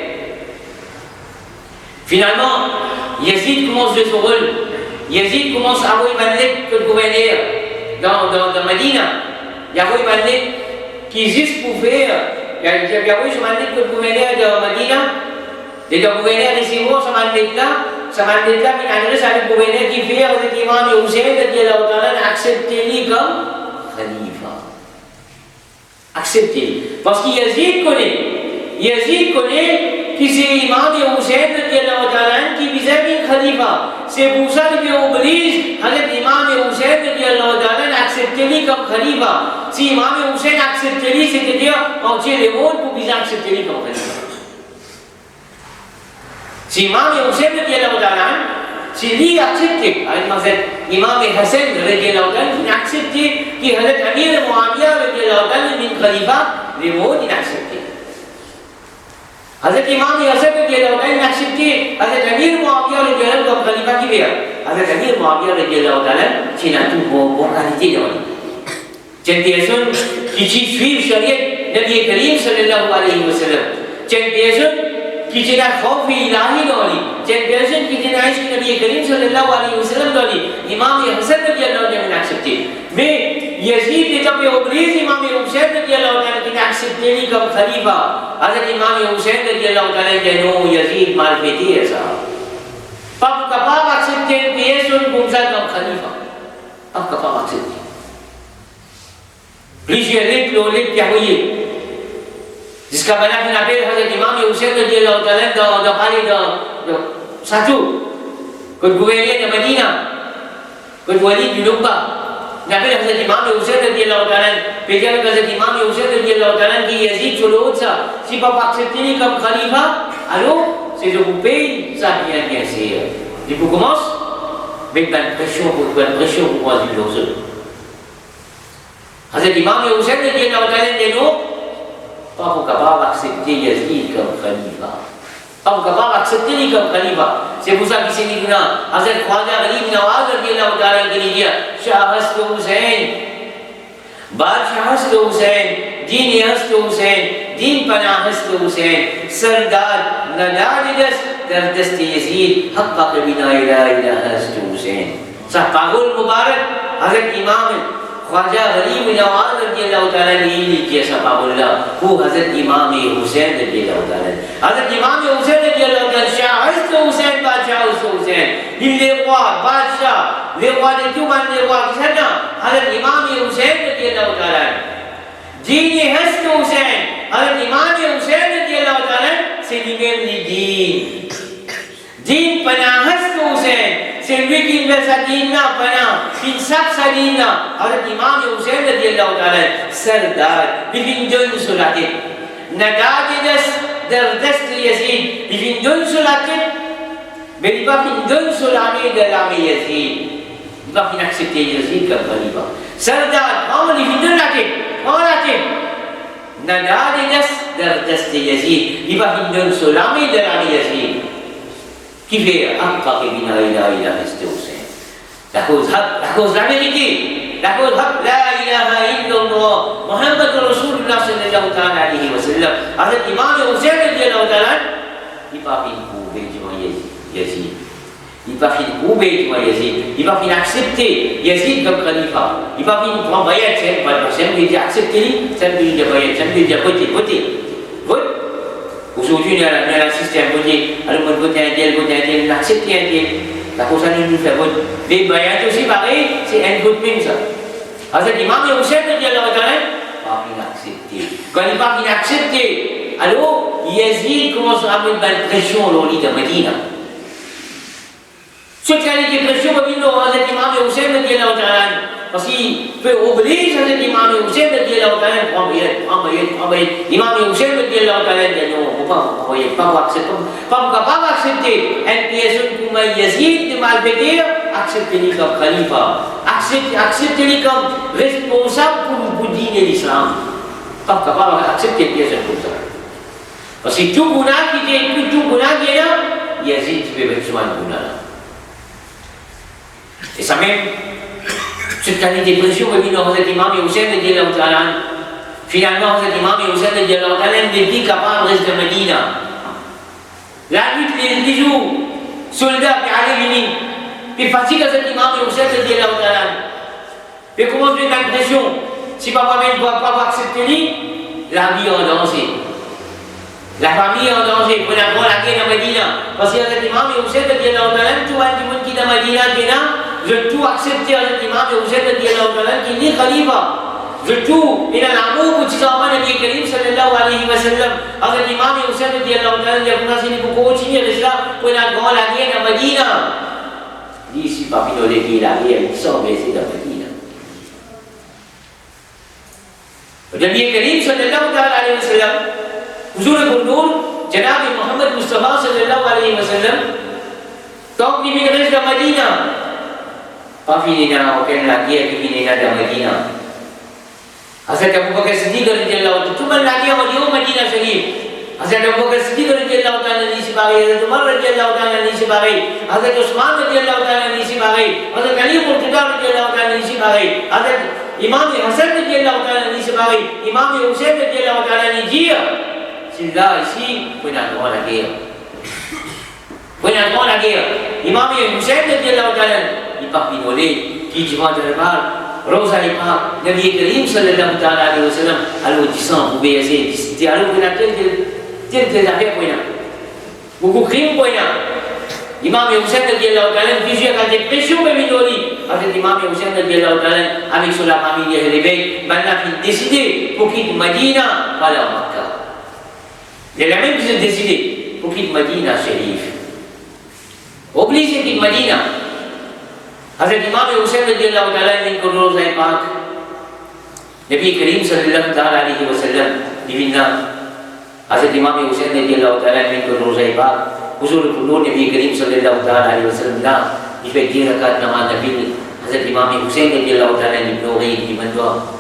Finalement, Yazid commence de son rôle. Yazid commence à avoir Malik que le gouverneur dans Medina. Il y a eu Malik qui juste pour faire. Il y a eu Malik que le gouverneur de Medina. Et le gouverneur de Simo, ce Malik-là, il adresse avec le gouverneur qui fait avec l'imam Hussein d'accepter comme khalifa. Accepter. Parce que Yazid connaît que c'est l'imam Hussein qui vis-à-vis khalifa. C'est pour ça qu'il oblige l'imam Hussein d'accepter comme khalifa. Si l'imam Hussein accepte, c'est-à-dire entier le monde pour bien accepter comme khalifa. Si l'imam Hussein si lui accepte, l'imam Hassan qui accepte que Hazrat Amir Muawiyah bin Khalifa, le monde inaccepté. Hazrat Imam Hassan accepté Hazrat Amir Muawiyah comme Khalifa qui vient. Hazrat Amir Muawiyah c'est une bonne qualité de vie. C'est une personne qui suit le Shariat Nabi Karim sallallahu alayhi wa sallam. C'est une personne qui est la khawf ilahi doli. C'est une personne qui est la ishq Nabi Karim sallallahu alayhi wa sallam doli. Imam Hassan a accepté. Mais Yazid est obligé Imam Hussein qui a accepté comme khalifa. Hazrat Imam Hussein a dit non, Yazid mal fait ça. Pas capable d'accepter une personne comme ça comme khalifa. Pas capable d'accepter. Plusieurs lettres qui a envoyé. Jusqu'à maintenant, on appelle Hazrat Imam Hussein dans Paris, dans Satou, que le gouverneur de Medina, que le Walid du Lumba. On appelle Hazrat Imam Hussein puis avec Hazrat Imam Hussein qui Yazid sur l'autre, si pas accepter comme khalifa, alors c'est de vous payer, ça bien sûr. Et pour commencer, avec une pression pour moi du l'autre. Hazrat Imam Hussein dit non, pas capable d'accepter Yazid comme khalifa. Pas capable d'accepter comme khalifa. C'est pour ça qu'il s'est dit Hazrat Khwaja Gharib Nawaz qui dit Shah Hast Hussein, Badshah Hast Hussein, Deen Hast Hussein, Deen Panah Hast Hussein, Sardar Nadadidas Dardast Yazid, Haqqa Bina ila Hast Hussein. Sa parole Mubarak, Hazrat Imam Khwaja Gharib Nawaz ne dit sa parole-là pour Hazrat Imam Hussein Hazrat Imam Hussein Shah Hast Hussein, Badshah Hussein, il est roi, Badshah, les rois de tout le les rois qui sont là. Hazrat Imam Hussein Deen Hast Hussein, Hazrat Imam Hussein c'est lui-même le Deen. Deen Panah Hast Hussein, c'est lui qui met sa dîne là, qui sape sa dîne là. Hazrat Imam Hussein Sardar, il vient donner sur la tête. Nadadidas Dardast Yazid, il vient donner sur la tête, mais il va donner sur l'armée de l'armée Yazid. Il va accepter Yazid comme khalifa. Sardar, il vient donner la tête. Nadadidas Dardast Yazid, il va donner sur l'armée de l'armée Yazid. Qui fait Haqqa Bina ila Hast Hussein. La cause la vérité. La cause la ilaha illallah. Muhammad Rasulullah sallallahu alayhi wa sallam. Hazrat Imam Hussein il va finir couper du Yazid. Il va finir couper du Yazid. Il va finir accepter Yazid comme khalifa. Il va finir prendre bayat. Ça veut dire accepter, ça veut dire bayat, ça veut dire voter. Aujourd'hui, il y a un système voté, alors on vote un tel, on accepte un tel. La cause nous fait vote. Mais bayat aussi pareil, c'est un vote même ça. Hazrat Imam Hussein pas accepté. Quand il va accepter, alors Yazid commence à mettre une pression au lit de Medina. Ce qui a été pression, il va Hazrat Imam Hussein parce qu'il peut obliger Hazrat Imam Hussein prendre bayat. Imam Hussein non, pas capable d'accepter une personne comme Yazid de Malbédir, accepter comme khalifa, accepter comme responsable pour dîner l'islam. Pas capable d'accepter une personne comme ça. Parce que tout guna qui est là, Yazid peut être soin de guna. Et ça même, Sekali depression bila Hazrat Imam Hussein radhiyallahu ta'ala. Finalement, Hazrat Imam Hussein radhiyallahu ta'ala devient capable de rester à Medina. La nuit, les jours, soldats qui arrivent venir, puis fatigue Hazrat Imam Hussein radhiyallahu ta'ala. Puis commence une impression, si papa ne va pas accepter lui, la vie est en danger. La famille est en danger. Pour la guerre à Medina, parce que Hazrat Imam Hussein radhiyallahu ta'ala, tout le monde qui est à Medina, je tout accepter Hazrat Imam Hussein radhiyallahu ta'ala qui est khalifa. Je tout, il a l'amour pour Tizama Nabi Karim sallallahu alayhi wa sallam. Hazrat Imam Hussein radhiyallahu ta'ala, il a commencé à continuer cela pour la guerre à Medina. Il dit, parmi nos défis, la guerre, ils sont baissés à Medina. Nabi Karim sallallahu alayhi wa sallam, Huzur al-Qur'an, Janab Muhammad Mustafa sallallahu alayhi wa sallam, donc il reste à Medina. Pas fini dans aucune la guerre qui finit dans Medina. Hazrat Abu Bakr Siddiq radhiyallahu anhu, tout le monde l'a dit à Medina Sharif. Hazrat Abu Bakr Siddiq radhiyallahu anhu ni si pareil, Hazrat Umar radhiyallahu anhu ni si pareil, Hazrat Usman radhiyallahu anhu ni si pareil, Hazrat Ali Murtada radhiyallahu anhu ni si pareil, Hazrat Imam Hassan radhiyallahu anhu ni si pareil, Imam Hussein radhiyallahu anhu ni dire, c'est là ici qu'on a droit à la guerre. Qu'on a droit à la guerre. Imam Hussein radhiyallahu anhu il part pinoler, qui dit moi de la balle, Rosa et pas, Nabi Karim sallallahu alayhi wa sallam, alors disant, vous voyez, c'est alors qu'on a telle affaire pour rien. Beaucoup de crimes pour rien. Imam Hussein radhiyallahu ta'ala, plusieurs cas de pression pour minori. Avec Imam Hussein radhiyallahu ta'ala, avec son la famille de l'évêque, maintenant il décidé pour quitter Medina, pas la Makkah. Il a même décidé pour quitter Medina Sharif. Obligé de quitter Medina. Hazrat Imam Hussein radhiyallahu ta'ala min Roza Pak Nabi Karim sallallahu ta'ala alayhi wa sallam divinna Hazrat Imam Hussein radhiyallahu ta'ala min Roza Pak Huzur al-Qur'an Nabi Karim sallallahu ta'ala alayhi wa sallam là il fait 10 rakat namaz Nabi Hazrat Imam Hussein radhiyallahu ta'ala il pleurait il mandua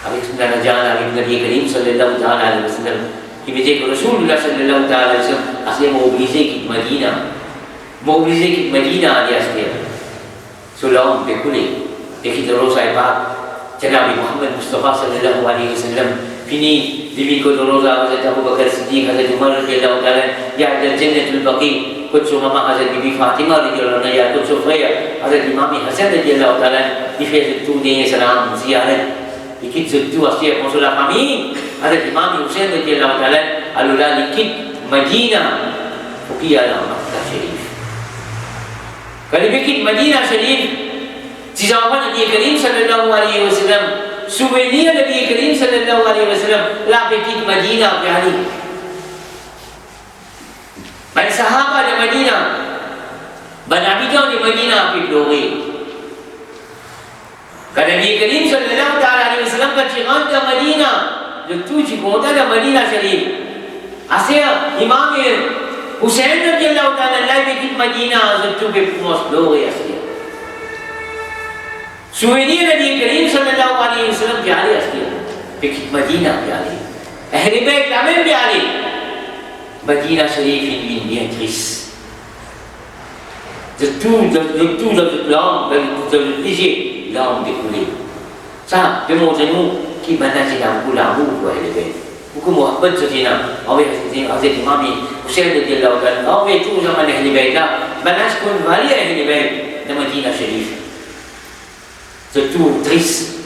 avec son najan avec Nabi Karim sallallahu ta'ala alayhi wa sallam qui veut dire que Rasulullah sallallahu ta'ala alayhi wa sallam a été mobilisé quitte Medina à Diaspora. Sulam bekuli, dekhi terus saya pak, Nabi Muhammad Mustafa sallallahu alaihi wasallam. Fini bibi ko terus Hazrat Abu Bakar Siddiq, Hazrat Umar radhiyallahu ta'ala, ya ada Jannatul Baqi, kuch mama Hazrat Bibi Fatimah radhiyallahu anha, ya kuch Freya, Hazrat Imam Hasan radhiyallahu ta'ala, di fait tout des salam ziyarat. Ikit tout asya pour la famille, Hazrat Imam Hussein radhiyallahu ta'ala, alors là ikit Medina, pour qui aller à Makkah Sharif. Kalau bikin Madinah Sharif, si zaman Nabi Karim sallallahu alaihi wasallam, souvenir Nabi Karim sallallahu alaihi wasallam, la bikin Madinah pyari. Ban sahabat di Madinah, ban abidjan di Madinah pi pleurer. Quand Nabi Karim sallallahu alaihi wasallam berjalan ke Madinah, le tout du monde de Madinah Sharif. Asyik Imam Hussein radhiyallahu ta'ala la bikin Madinah surtout que pour pleurer asya. Souvenir Nabi Karim sallallahu alaihi wasallam pyari asya. Bikin Madinah pyari. Ahl Bayt la même pyari. Madinah Sharif une ville bien triste. De tout le plan, de le plaisir, l'âme découlée. Ça, demandez-nous qui manage l'amour pour Ahl Bayt. Buku Muhammad Sayyidina Awi Hazrat Imam Hussein radhiyallahu ta'ala Awi tu zaman Ahli Bait lah Banas pun balik Ahli Bait di Madinah Sharif. Surtout triste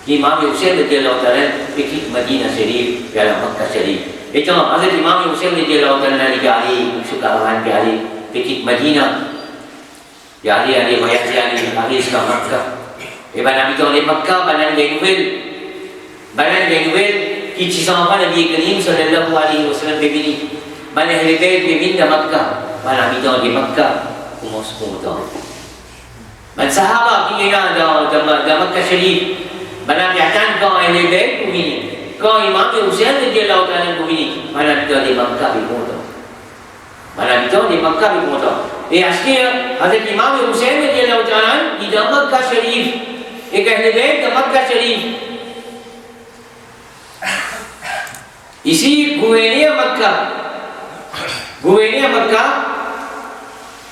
Imam Hussein radhiyallahu ta'ala pergi Madinah Sharif dalam Makkah Sharif. Itu Hazrat Imam Hussein radhiyallahu ta'ala digali sukawan digali pergi Madinah. Digali banyak digali ke Makkah. Banan itu di Makkah banan Genuel qui s'en va Nabi Karim sallallahu alayhi wa sallam bebini mana Ahli Bait bebini di Makkah mana bidang di Makkah commence content man sahabat qui est là dans Makkah Sharif mana biatan quand Ahli Bait bebini quand Imam Hussein radhiyallahu ta'ala bebini mana bidang di Makkah content mana bidang di Makkah content et akhir Hazrat Imam Hussein radhiyallahu ta'ala di Makkah Sharif et Ahli Bait di Makkah Sharif. Ici, gouverneur Makkah,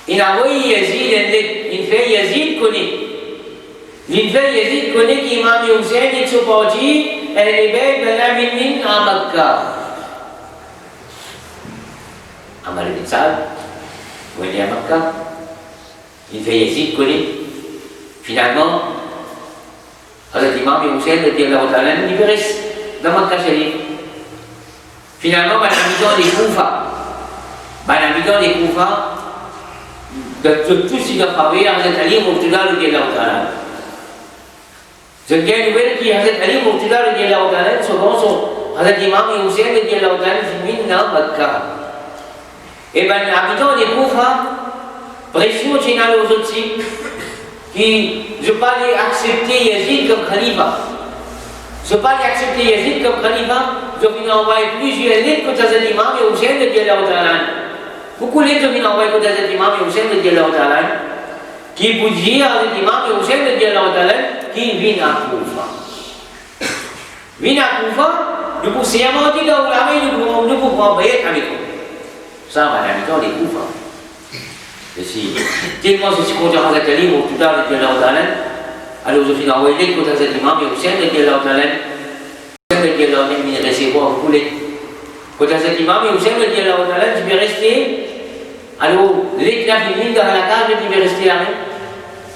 il a envoyé Yazid, il fait Yazid connu. L'idée Yazid connaît qu'Imam Hussein est supporté et les bêtes de la mine à Makkah. Amal bin Saad, où il est à Makkah. L'idée Yazid connaît. Finalement, Hazrat Imam Hussein il reste dans Makkah Sharif. Finalement, ben habitant des Koufa, de tout ce qu'il a fait, Hazrat Ali Murtada radiallahu ta'ala. Je tiens nouvelle qui Hazrat Ali Murtada radiallahu ta'ala, son Hazrat Imam Hussein radiallahu ta'ala, qui à Makkah. Et ben habitant des Koufa, pression chez nous aussi, qui je ne pas accepter Yazid comme khalifa. Je ne pas accepter Yazid comme khalifa, je vais envoyer plusieurs lettres contre Hazrat Imam Hussein radiallahu ta'ala. Beaucoup de lettres je vais envoyer contre Hazrat Imam Hussein radiallahu ta'ala, qui vous dit Hazrat Imam Hussein radiallahu ta'ala, qui vient à Koufa. Vient à Koufa, nous pouvons s'y amonter dans la main, nous pouvons envoyer avec vous. Ça va dans les Koufa. Tellement je suis content Hazrat Ali, pour tout à l'heure radiallahu ta'ala, alors je vais envoyer des lettres contre Hazrat Imam Hussein radiallahu ta'ala, radiallahu ta'ala, il recevoir beaucoup de lettres. Quand Hazrat Imam Hussein radiallahu ta'ala, je vais rester, alors l'éclat qui vient dans la case, je vais rester là.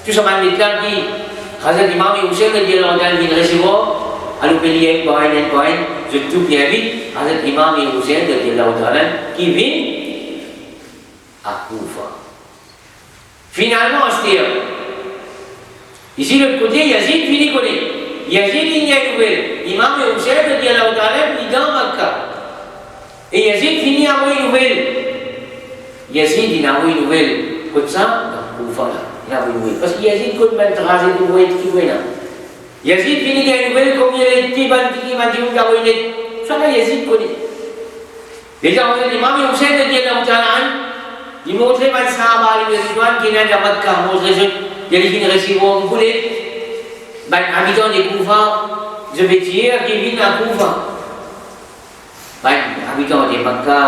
Tout ça, l'éclat qui, Hazrat Imam Hussein radiallahu ta'ala, vient recevoir, alors payer un point, je tout bien vite, Hazrat Imam Hussein radiallahu ta'ala, qui vient à Koufa. Finalement, c'est ici, de l'autre côté, Yazid finit connaît. Yazid, il y a une nouvelle. Imam Hussein radiallahu ta'ala, il est dans Makkah. Et Yazid finit à envoyer une nouvelle. Yazid, il a envoyé une nouvelle. Comme ça, dans Koufa, il a envoyé une nouvelle. Parce que Yazid, quand il a rasé tout, il a envoyé Yazid finit à une nouvelle, comme il a été bandit, il m'a dit, il a envoyé. Ça, là, Yazid connaît. Déjà, on a dit, Imam Hussein radiallahu ta'ala, il montrait mal Sahaba, les Ridwan qui est à Makkah, montrait il y a des recevoir vous voulez, habitant des Koufa, je vais dire qu'ils viennent à Koufa. Habitant des Makkah,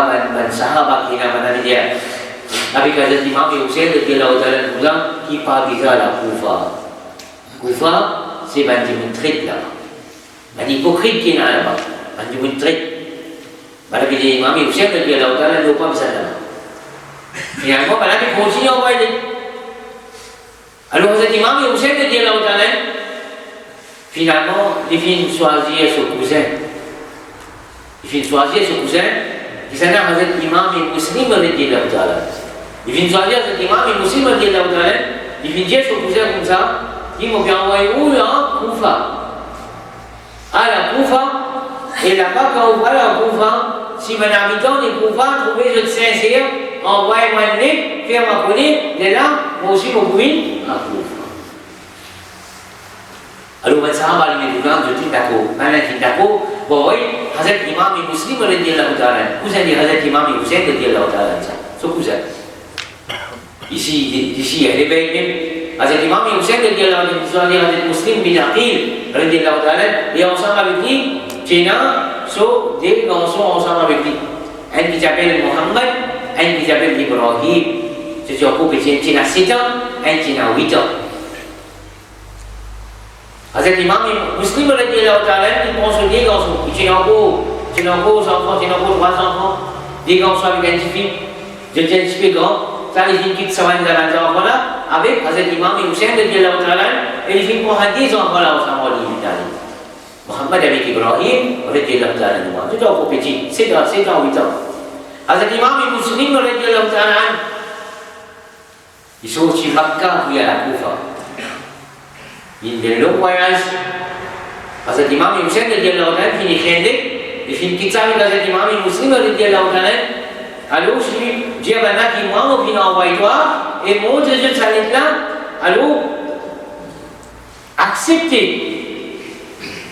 Sahaba qui est à avec Hazrat Imam Hussein qui part déjà à la Koufa. Koufa, c'est une traite là-bas. Un hypocrite qui est là-bas, une traite. Avec l'imam Hussein, il y a pas besoin là. Finalement, il continue à envoyer. Alors, cet imam Hussein, finalement, il finit de choisir son cousin. Il finit de choisir son cousin, qui s'appelle Hazrat Imam Muslim. Il finit de choisir cet imam Muslim, il finit de dire son cousin comme ça, il m'a bien envoyé où là? Koufa. À la Koufa, et là-bas, quand on va à la Koufa, si mon habitant de Koufa trouvait je sincère, envoyez-moi une lettre, faites-moi connaître, et là, moi aussi, mon commune, à Koufa. Alors, les Sahaba, les Ridwan, je dis d'accord. Maintenant, je dis d'accord. Bon, oui, Hazrat Imam Muslim, radiallahu ta'ala. Cousin de Hazrat Imam Hussein, radiallahu ta'ala. C'est cousin. Ici, il y a des bêtes même. Hazrat Imam Hussein, radiallahu ta'ala, Hazrat Muslim bin Aqil, radiallahu ta'ala, et ensemble avec lui, Tchéna, so, des garçons ensemble avec lui. Un qui s'appelle Mohammed, un qui s'appelle Ibrahim. C'est un couple qui a 7 ans, un qui a 8 ans. Hazrat Imam Muslim radiallahu ta'ala, il prend sur des garçons. Il tient en gros enfants, il tient en gros 3 enfants. Des garçons avec un petit fils, je tiens un petit peu grand. Ça, les filles qui sont dans la enfants là, avec Hazrat Imam Hussein radiallahu ta'ala, et les filles prennent 10 enfants là ensemble. Mohammed avec Ibrahim, radiallahu ta'ala. Tout un peu petit, 7 ans, 8 ans. Hazrat Imam Muslim radiallahu ta'ala, ils sont aussi Makkah puis à la Koufa. Il y a un long voyage. Hazrat Imam Hussein radiallahu ta'ala finit Khendek, il finit Kitsa avec Hazrat Imam Muslim radiallahu ta'ala. Alors, je lui dis à Bana qui moi, on vient envoyer toi, et montre ce challenge là, alors, acceptez.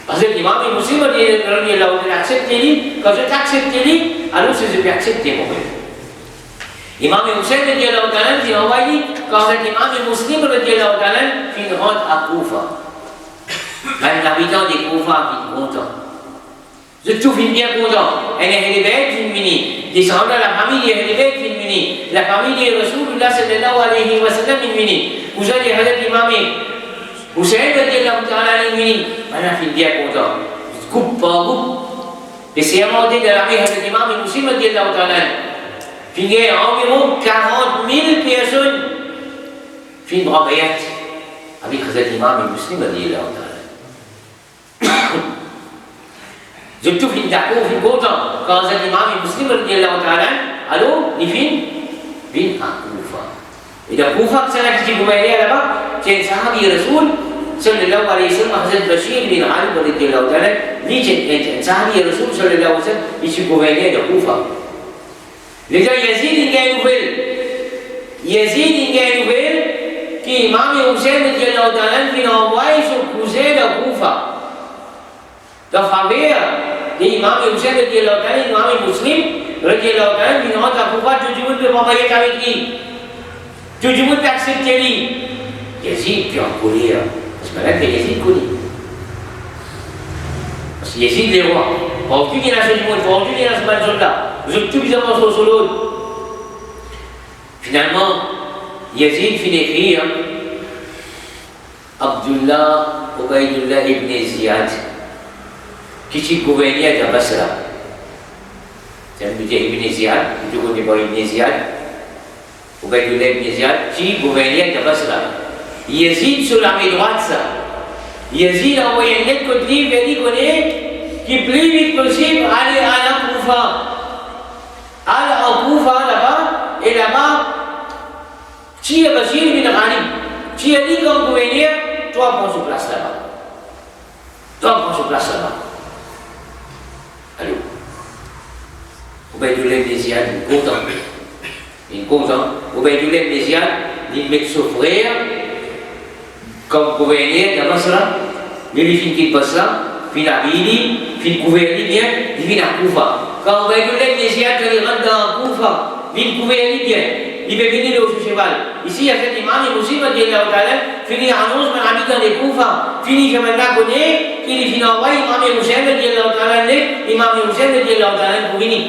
Hazrat Imam Muslim radiallahu ta'ala, acceptez-lui, quand je t'accepte lui, alors je peux accepter moi-même. Imam Hussein radiallahu ta'ala, il envoie quand Hazrat Imam Muslim radiallahu ta'ala, il rentre à Koufa. Un habitant des Koufa qui est content. Je trouve bien content. Elle est élevée, une mini. Descendant la famille est élevée, une mini. La famille de Rasulullah sallallahu alayhi wa sallam, une mini. Vous allez Hazrat Imam Hussein radhiyallahu ta'ala ini mana dia kota cukup bagus. Bersama dia dalam Hadis Imam Muslim radhiyallahu ta'ala. Finge environ 40,000 personnes fin berbayat avec Hadis Imam Muslim radhiyallahu ta'ala. Je tout fin d'accord, fin content quand Hadis Imam Muslim radhiyallahu ta'ala. Alors, ni fin à Koufa. Et dans Koufa, c'est là qui gouvernait là-bas, c'est un sahabi Rasoul sallallahu alayhi wa sallam, Hazrat Bashir bin Ali radhiyallahu ta'ala, lui c'est un sahabi Rasoul sallallahu alayhi wa sallam, il se gouvernait de Koufa. Les gens, Yazid, il y a une nouvelle. Yazid, il y a une nouvelle qu'Imam Hussein radhiyallahu ta'ala qui a envoyé son cousin de Koufa. Dans faveur d'Imam Hussein radhiyallahu ta'ala, Imam Muslim radhiyallahu ta'ala, qui rentre à Koufa, tout le monde peut m'envoyer avec lui. Tout le monde peut accepter lui. Yazid puis en colère. Parce que là, Yazid connaît. Parce que Yazid les rois. Pour tout qu'il y a ce monde, pour tout qu'il y a ce monde-là, vous êtes tout bizarrement sur l'autre. Finalement, Yazid finit écrire Abdullah Ubaydullah ibn Ziyad, qui est gouverneur de Basra. C'est un budget ibn Ziyad, je ne connais pas ibn Ziyad. Ubaydullah ibn Ziyad, qui est gouverneur de Basra. Yazid sur la main droite, ça. Yazid a envoyé une lettre contre lui, il a dit qu'il plus vite possible aller à la Koufa. Aller en Koufa là-bas, et là-bas, qui est Bashir bin Ghalib, qui a dit comme gouverneur, toi prends sur place là-bas. Toi prends sur place là-bas. Allô. Ubaydullah ibn Ziyad, il est content. Il est content. Ubaydullah ibn Ziyad, il met son frère comme gouverneur de Basra, il fin quitte Basra, fin Abidi, fin gouverner bien, il vient à Koufa. Quand Ubaydullah ibn Ziyad rentre dans Koufa, il gouverner bien, il peut venir au cheval. Ici, il y a cet imam, il aussi, fini annonce, mais habitant de Koufa, fini, je maintenant connais, qu'il finit envoyé, imam Hussein, imam Hussein, pour venir.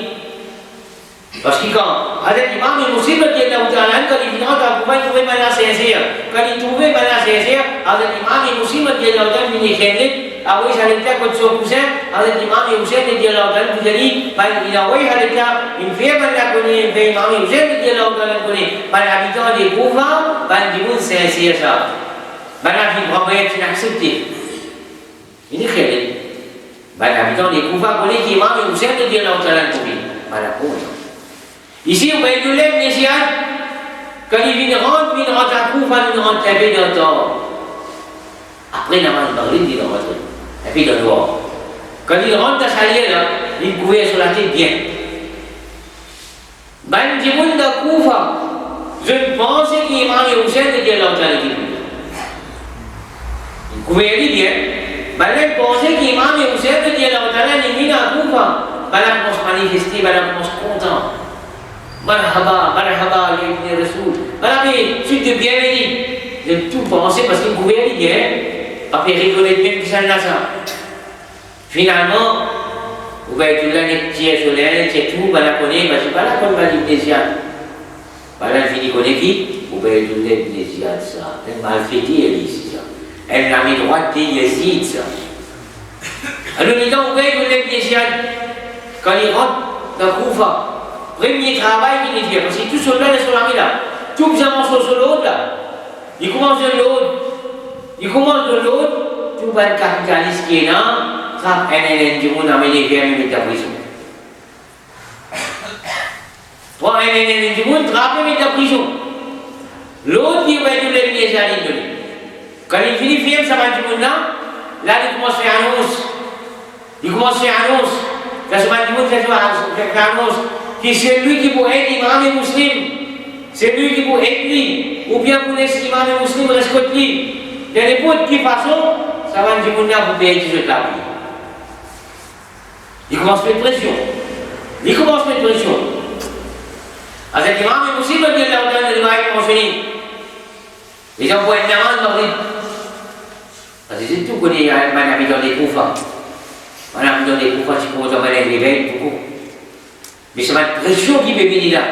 Parce que quand l'imam Muslim quand il vient à Koufa, il trouvait Bala sincère. Quand il trouvait Bala sincère, l'imam Muslim il venait ah oui, ça l'était contre son cousin, l'imam Hussein vous a dit, il a envoyé une fille Bala connaît, une fille imam Hussein connaît, par l'habitant de Koufa, il dit sincère ça. Bala qui prend bien, qui accepté. Il dit créé. L'habitant de Koufa connaît qui imam Hussein connaît. Voilà pour ça. Ici, Ubaydullah ibn Ziyad, quand il rentre à Koufa, il rentre la paix d'un temps. Après, il a Maghrib, il rentre. La paix d'un noir. Quand il rentre à Salier, il couvert sur la tête bien. Ben, du monde de Koufa, je pensais qu'Imam Hussein était là, il couvert bien. Ben, je pensais qu'Imam Hussein était là, il vient à Koufa. Ben, là, on se manifestait, ben, là, on se content. Marhaba, marhaba, il Rasoul. Voilà, mais suite de bienvenue. J'ai tout pensé parce qu'il pouvait aller bien. Pas reconnaître bien que ça n'a ça. Finalement, Ubaydullah n'est pas solaire, c'est tout, voilà, connaît, parce que voilà, comme va dire Ziyad. Voilà, je dis connaît qui Ubaydullah ibn Ziyad, ça. Elle m'a fait dire ici, ça. Elle l'a mis droite de Yazid, ça. Alors, disons, Ubaydullah ibn Ziyad, quand il rentre dans Koufa, premier travail qu'il fait, parce que tout soldat est sur la là. Tout bien sur l'autre là. Il commence de l'autre, tout va le capitaliste qui est là, ça, du monde amené vers la prison. Pour du monde, trappe la prison. L'autre qui va être le ministère de lui. Quand il finit de faire ça va du monde là, il commence à faire annonce. Quand ça va du monde, fait annonce. Que c'est lui qui peut être imam muslim, c'est lui qui peut être lui, ou bien pour laisser l'imam muslim rester lui. De n'importe quelle façon, ça va dire qu'on a pour payer toute la vie. Il commence à mettre pression. Avec l'imam muslim, il dit là, il va mentionner. Les gens voient une amende, parce que c'est tout qu'on est un habitant des Koufa. Un habitant des Koufa, c'est pour nous amener les réveils, beaucoup. Mais c'est ma pression qui me vient là.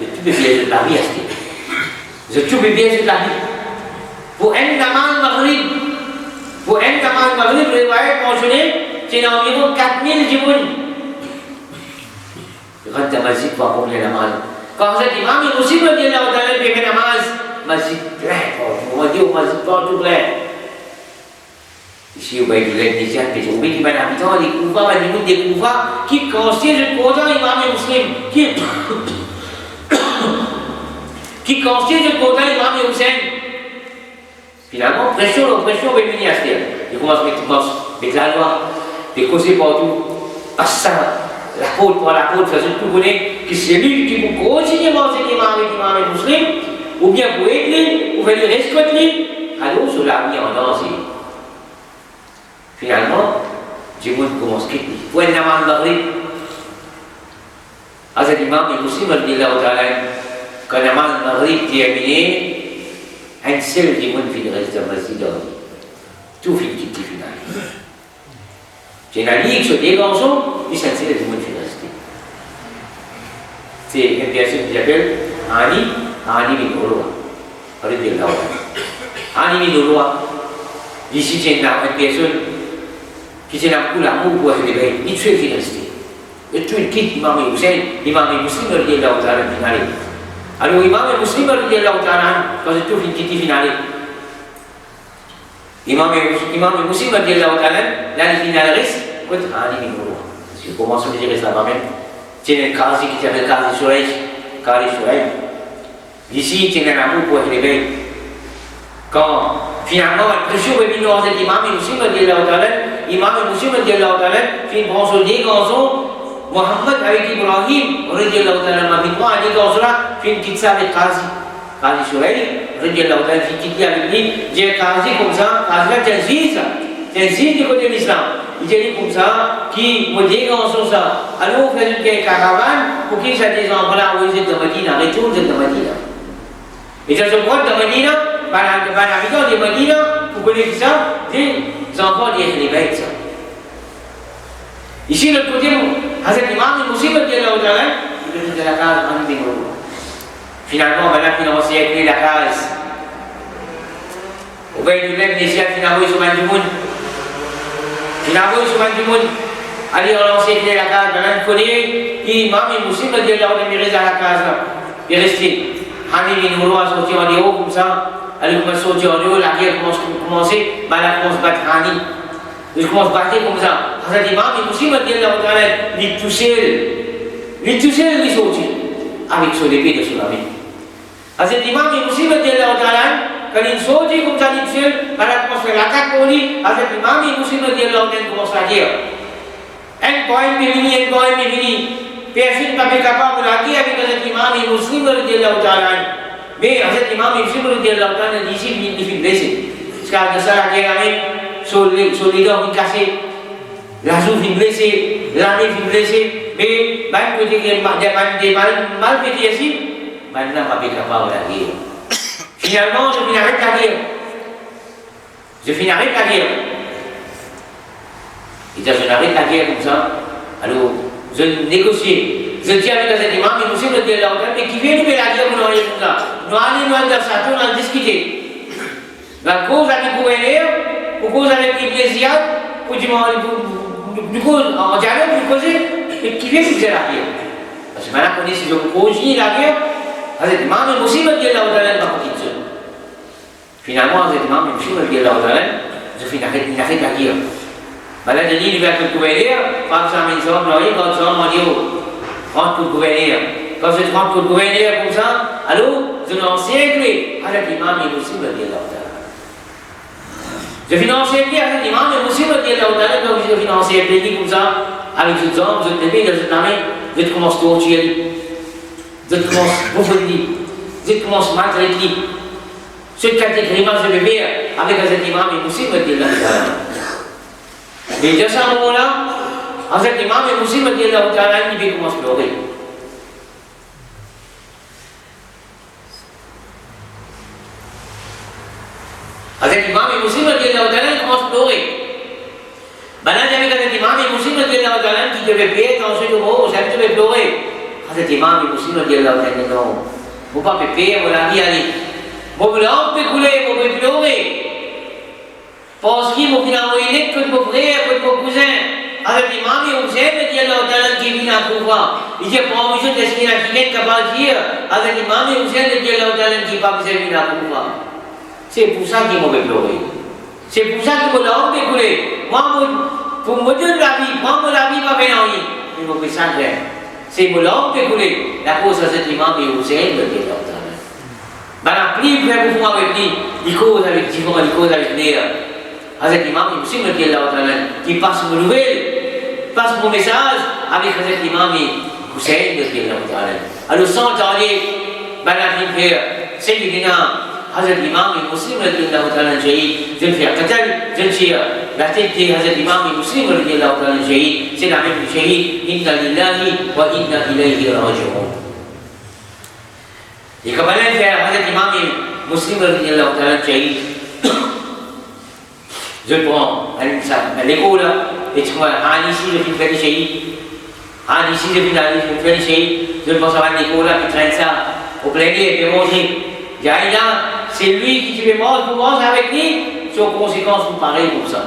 Je tout bien de la vie, je tout bien de la vie. Pour un amant Maghrib, Pour un zaman maghrib, riwayat mentionné, c'est environ 4000 jibun. Quand la masjid va combler la main. Quand cet imam est aussi me dit là, dans le namaz, masjid plein, on va dire au masjid tout plein. Ici, au Baïdoulet, des gens qui ont oublié les habitants, les Koufa, les gens des Koufa, qui considèrent le Kodan imam et muslim, qui considèrent le Kodan imam et Hussein. Finalement, pression va venir à ce terme. Il commence à mettre la loi, des causer partout, pas ça. La faute pour la faute, ça se tout connaît, que c'est lui qui vous continuer à manger l'imam et muslim, ou bien pour aider, ou venir respecter, alors sur la vie en danger. Finalement, Dieu commence à quitter. Pour un amant maghrib, à cet imam et muslim, quand l'amant maghrib terminé, un seul Dieu fait le reste de la masjid. Tout fait quitter finalement. J'ai la ligue sur des garçons, ils sont censés tout le monde fait rester. C'est une personne qui s'appelle Ani Minoroa. Ani Minoroa. Ici, c'est une personne qui s'est un coup l'amour pour se réveiller. Il fait rester. Et tout le quitte l'imam et Hussein, l'imam et muslim, il dit là au Taran finale. Alors, l'imam et muslim, il dit là au Taran, quand c'est tout le quitte finale. Imam et muslim, il dit là au Taran, là, le finaliste, contre Ali Minoroa. Parce que comment se dire ça va même? C'est un Kazi qui s'appelle Kazi Souraï. Ici, c'est un amour pour se réveiller. Quand finalement, la pression est venue dans cet imam et muslim, il dit là au Taran, imam et muslim, il dit là au Taran, fait une branche des garçons, Mohammed avec Ibrahim, radiallahu ta'ala ma'bidwa, Ali Gazra, fait une petite salle avec Kazi Souraï, radiallahu ta'ala, fait une petite avec lui, j'ai Kazi comme ça, Kazi c'est un signe du côté de l'islam. Il dit comme ça, qui me dit qu'on sait ça. Alors, on fait une caravane pour qu'ils aient des enfants là où ils étaient de Medina, retour de Medina. Et ça se prend de Medina, par l'habitant de Medina, vous connaissez ça, des enfants des Hélébeïts. Ici, de l'autre côté, Hazrat Imam et Muslim, il est de la case en Bingolo. Finalement, on a financé avec la case. Au bain du lait, les siens, finalement, ils sont mal du monde. Finalement, ils sont mal du monde. Allez, on a lancé la case, on connaît, Imam et Muslim, il est à la case. Il est resté. Hani bin Urwa a sorti en haut comme ça. Elle commence à sortir en haut, la guerre commence à commencer. Elle commence à battre Hani. Il commence à battre comme ça. Hazrat Imam et Muslim, il touché, il sortit. Avec son épée de son ami. Hazrat Imam et Muslim, quand il sortit comme ça, il touché, elle commence à faire l'attaque pour lui. Hazrat Imam et Muslim, commence à dire un point est fini. Personne n'est pas capable de la guerre avec Hazrat Imam et Muslim, mais Hazrat Imam et Muslim, ici, il est blessé. Parce que ça, la guerre avec son leader est cassé, la joue est blessée, l'armée est blessée, mais même que des malfaiteurs ici, maintenant, pas capable de la guerre. Finalement, je finirai la guerre. Et je n'arrête la guerre comme ça. Alors, je négocie. Je dis avec Hazrat Imam et Muslim, mais qui vient de la guerre pour nous aller comme ça? Nous allons dans ça, on va discuter. La cause avec le gouverneur, la cause avec l'Ecclésia, du coup, en dialogue, vous posez, mais qui vient de la guerre? Parce que maintenant, on est si je continue la guerre, Hazrat Imam et Muslim, il dit là où d'aller dans la petite zone. Finalement, Hazrat Imam et Muslim, il dit là où d'aller, je fais une arrête la guerre. Maintenant, je dis, il va être le gouverneur, quand ça m'ensemble, quand ça m'a dit, rentre pour le gouverneur. Quand je rentre pour le gouverneur comme ça, alors, je lance un clé. Hazrat Imam et Muslim, il dit là où d'aller. Je finance un clé, Hazrat Imam et Muslim, il dit là où d'aller, donc je finance un clé comme ça, avec cette jambe, je te mets dans cette armée, je commence à torturer. Je commence à bouffer, je commence à maltraiter. Ce catégorie, je vais faire avec Hazrat Imam et Muslim, il dit là où d'aller. Et de ce moment-là, Hazrat Imam et Muslim, il dit là où d'aller, il commence à pleurer. Hazrat Imam et Muslim, il dit là où d'aller, il commence à pleurer. Maintenant, j'avais Hazrat Imam et Muslim, il dit là où d'aller, qui devait payer dans ce numéro, ça devait pleurer. Hazrat Imam et Muslim, il dit là où d'aller, non, vous ne pouvez pas payer, vous la vie aller. Vous ne pouvez pas couler, vous ne pouvez pleurer. Parce qu'il m'a envoyé que mon frère, que mon cousin, avec l'imam et Hussein, il dit Allah Ta'ala qui vient à pouvoir. Il dit pour moi, je te dis qu'il y a capable de dire, avec l'imam et Hussein, il dit Allah Ta'ala qui pas besoin de pouvoir. C'est pour ça qu'il m'a déploré. C'est pour ça qu'il m'a déploré. Moi, pour me donner la vie, moi, la vie va venir en vie. Il m'a fait ça clair. C'est pour l'homme découlé. La cause à cet imam et Hussein, il dit Allah Ta'ala. Ben, la prière, frère, pour moi, avec lui, il cause avec Jimon, il cause avec Léa. Hazrat Imam Muslim radiyallahu ta'ala qui passe une nouvelle, passe mon message avec Hazrat Imam Hussein radiyallahu ta'ala. Alors sans tarder, Banafin frère, Sayyidina Hazrat Imam Muslim radiyallahu ta'ala shahid, je ne fais qatal, je ne sais la tête de Hazrat Imam Muslim radiyallahu ta'ala shahid, c'est la même shahid, inna lillahi wa inna ilayhi raji'un. Et comme elle fait Hazrat Imam Muslim radiyallahu ta'ala shahid, je prends à l'école et je vois ici je finis faire les chéris, ici je finis faire les chéris, je pense à l'école qui traîne ça au plein air et manger. J'arrive là, c'est lui qui fait manger pour manger avec lui, sur conséquence vous pareil pour ça.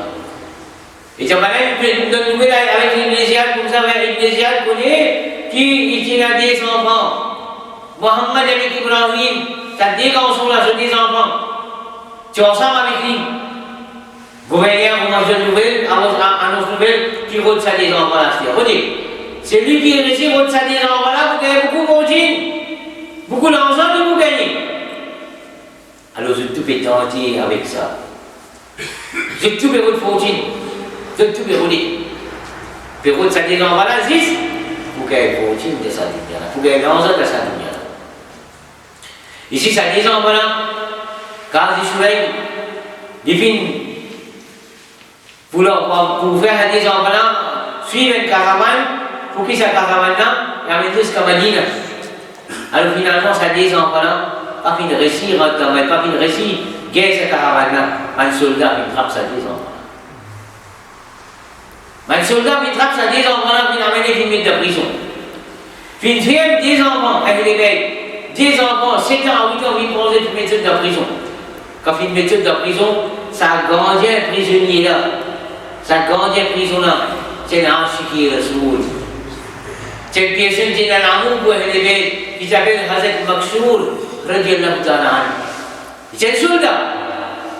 Et j'en parle de nouvelle avec l'Iglésial, comme ça, l'Iglésial connaît qui a des enfants. Mohammed avec Ibrahim, t'as des garçons là, j'ai des enfants. Tu es ensemble avec lui. Gouverneur, vous mangez une nouvelle, annonce nouvelle, qui roule ça des enfants là. C'est lui qui réussit à roule ça des enfants là, vous gagnez beaucoup de fortune, beaucoup d'argent que vous gagnez. Alors je tout peux tenter avec ça. Je tout peux rouler fortune, je tout peux rouler. Puis roule ça des enfants là, vous gagnez fortune de ça dunya là, vous gagnez l'argent de ça dunya là. Ici, ça des enfants là, car je suis divine. Pour faire des enfants là, suivre une caravane, pour qui cette caravane là, et amener jusqu'à Madina. Alors finalement, ça des enfants là, pas fin de récit, pas fin de récit, guerre cette caravane là, un soldat qui trappe ça des enfants. Un soldat qui trappe ça des enfants là, qui amène une minute de prison. Puis une des enfants, avec les bêtes, des enfants, 7 ans à 8 ans, ils prennent une méthode de prison. Quand une méthode de prison, ça a grandi un prisonnier là. Ça grandit en prison là, c'est l'Anshiki Rasoul. C'est une personne qui est dans l'amour pour élever, qui s'appelle Hazrat Maksour, radiyallahu ta'ala. C'est un soldat.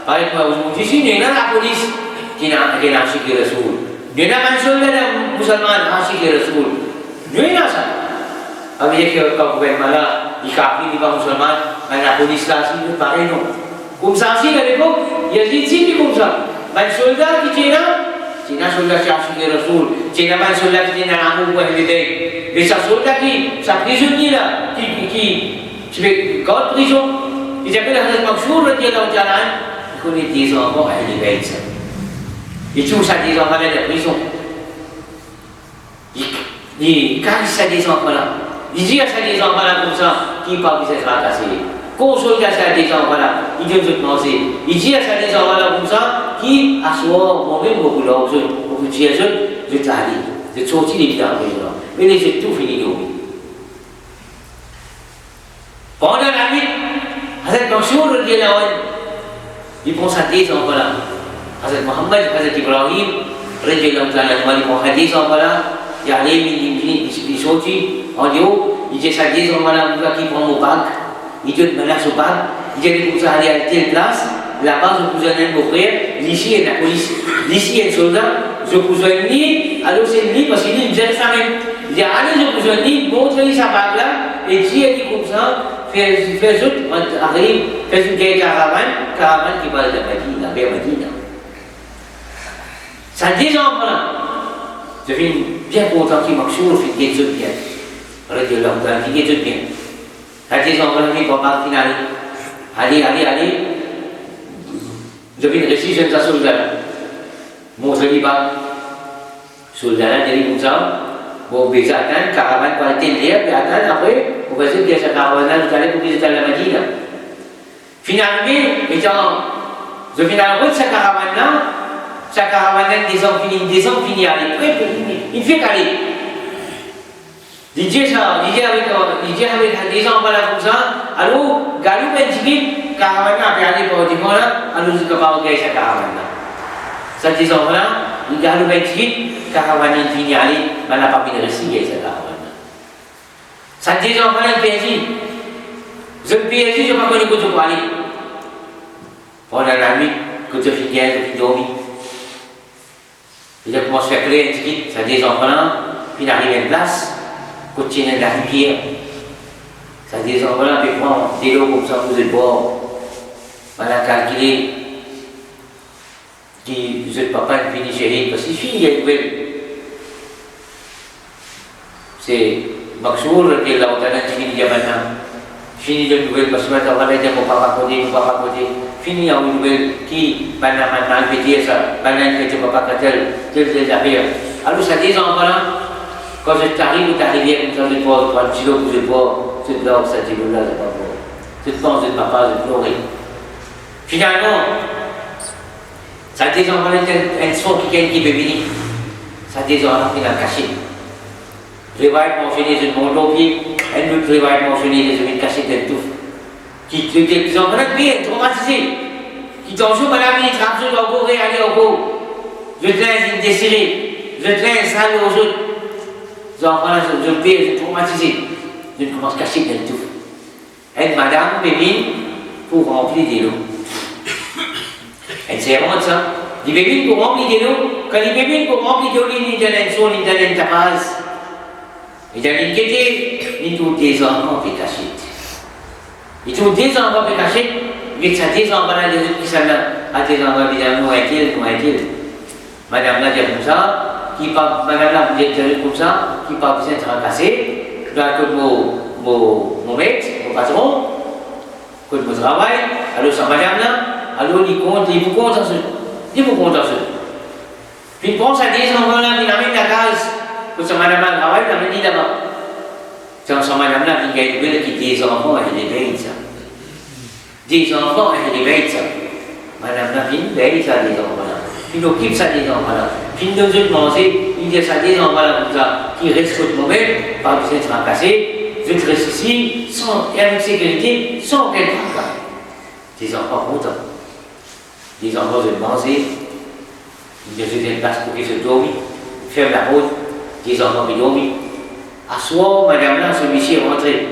Par exemple, aujourd'hui, il y a la police qui est l'Anshiki Rasoul. Il y a un soldat musulman, l'Anshiki Rasoul. Il y a ça. Ça veut dire que quand le gouvernement là, il n'est pas musulman, mais la police là, c'est pareil non. Comme ça, à l'époque, il y a des types comme ça. Un soldat qui est là, c'est un soldat qui a acheté le Rasoul, c'est un soldat qui est dans l'amour pour l'élever. Mais ce soldat qui, sa prisonnier là, qui fait grande prison, il s'appelle Hazrat Maksour, il connaît des enfants à l'élever. Il touche à des enfants dans la prison. Il casse à des enfants là. Il dit à des enfants là comme ça, qui ne pas besoin de se casser. Console à des enfants là, il dit de manger. Il dit à des enfants là comme ça, qui à soi, moi-même, beaucoup là, je dis à eux, je t'arrive, je sortis les vidanges là. Mais j'ai tout fini. Pendant la nuit, Hazrat Maksour, il pense à des enfants là. Hazrat Muhammad, Hazrat Ibrahim, il pense à des enfants là. Il y a les sortis en haut, il dit à des enfants là, qui prend mon bac. Il dit que menace au bac, il dit que vous allez à telle place, là-bas je vous allez m'offrir, ici il y a la police, ici il y a un soldat, je vous ai mis, alors c'est lui parce qu'il dit, vous êtes ça même. Il dit, allez, je vous ai mis, montrez-lui sa bague là, et dit, elle dit comme ça, fais autre, arrive, fais une vieille caravane qui va de Madina, vers Madina. Ça dit enfants là, je suis bien content qu'il Maksour fait des autres bien. Regardez là, il fait des autres bien. Des enfants qui vont pas finale. Allez. Je viens de réciter un soldat. Montrez-lui pas. Soldat là, il dit comme ça. Bon, vous attendez, caravane va être l'air, puis attendez, après, vous voyez bien cette caravane là, vous allez pour visiter la Madina. Finalement, je viens à la route de cette caravane là, des hommes finis à aller. Il fait qu'aller. Il dit avec des enfants là comme ça, alors, Galou Ben Jibib, caravane là, puis aller pour le dimanche là, alors je ne peux pas regarder cette caravane là. Ça des enfants-là, ils gardent le vite, caravane fini aller, mais n'a pas pu réussir cette caravane. Ça des enfants-là, PSG. Je PSG, je ne sais pas comment je peux aller. Pendant la nuit, quand je finis, je finis dormir. Je commence à faire créer un petit, ça des enfants-là, puis il arrive à une place, continue de la rivière. Ça des enfants-là, puis prend des lots comme ça, vous êtes bord. On a calculé. Qui vous êtes papa et fini chérie, parce qu'il finit les nouvelles. C'est Maxoul qui est là, on a fini il y a maintenant. Fini les nouvelles, parce que maintenant on va dire mon papa côté, fini en nouvelle, qui maintenant fait dire ça, maintenant il fait papa tel affaires. Alors ça dit en voilà, quand tu arrives, tu arrives comme ça, tu vois, tu as un petit lot, tu vois, tu te lèves, ça dit là, c'est pas bon. Tu te penses de papa, tu pleures. Finalement, ça des enfants un son qui peut venir. Ça des enfants qui l'ont caché. Je vais mentionner ce monde pied, un autre je vais mentionner les caché de tout. Qui des enfants bien traumatisés. Qui t'en jouent madame, ils traversent leur beau aller au bout. Je traîne une déchirée. Je traîne sale aux autres. Les enfants je paie, je traumatisé. Je commence à cacher de tout. Et madame Bévin pour remplir des lots. C'est vraiment ça. Les bébés pour remplir des lots, quand les bébés pour remplir des lots, ils donnent un son, ils donnent une tapase. Ils donnent une quête, ils trouvent des enfants qui cachent. Ils trouvent des enfants qui cachent, mais ça des enfants là, des autres qui sont là, à des enfants qui disent, nous est-il. Madame là dit comme ça, madame là dit comme ça, qui pas besoin de se recasser, je dois que mon maître, mon patron, que mon travail, alors ça madame là, alors il vous compte en ce. Il vous compte en ce. Puis il pense à des enfants là, il amène la case. Pour ce madame là, travail, il amène là-bas. C'est en ce madame là, il y a une belle qui des enfants et des bêtes ça. Des enfants et des bêtes ça. Madame là, il veille ça des enfants là. Puis il occupe ça des enfants là. Puis il nous a demandé, il dit ça des enfants là comme ça, qui restent au moment, pas besoin de se remplacer, je reste ici, et avec sécurité, sans aucun fracas. Des enfants contents. Des enfants de manger, ils faisaient une place pour qu'ils se dorment, ferment la porte, des enfants qui dorment. À soir, madame là, celui-ci est rentré.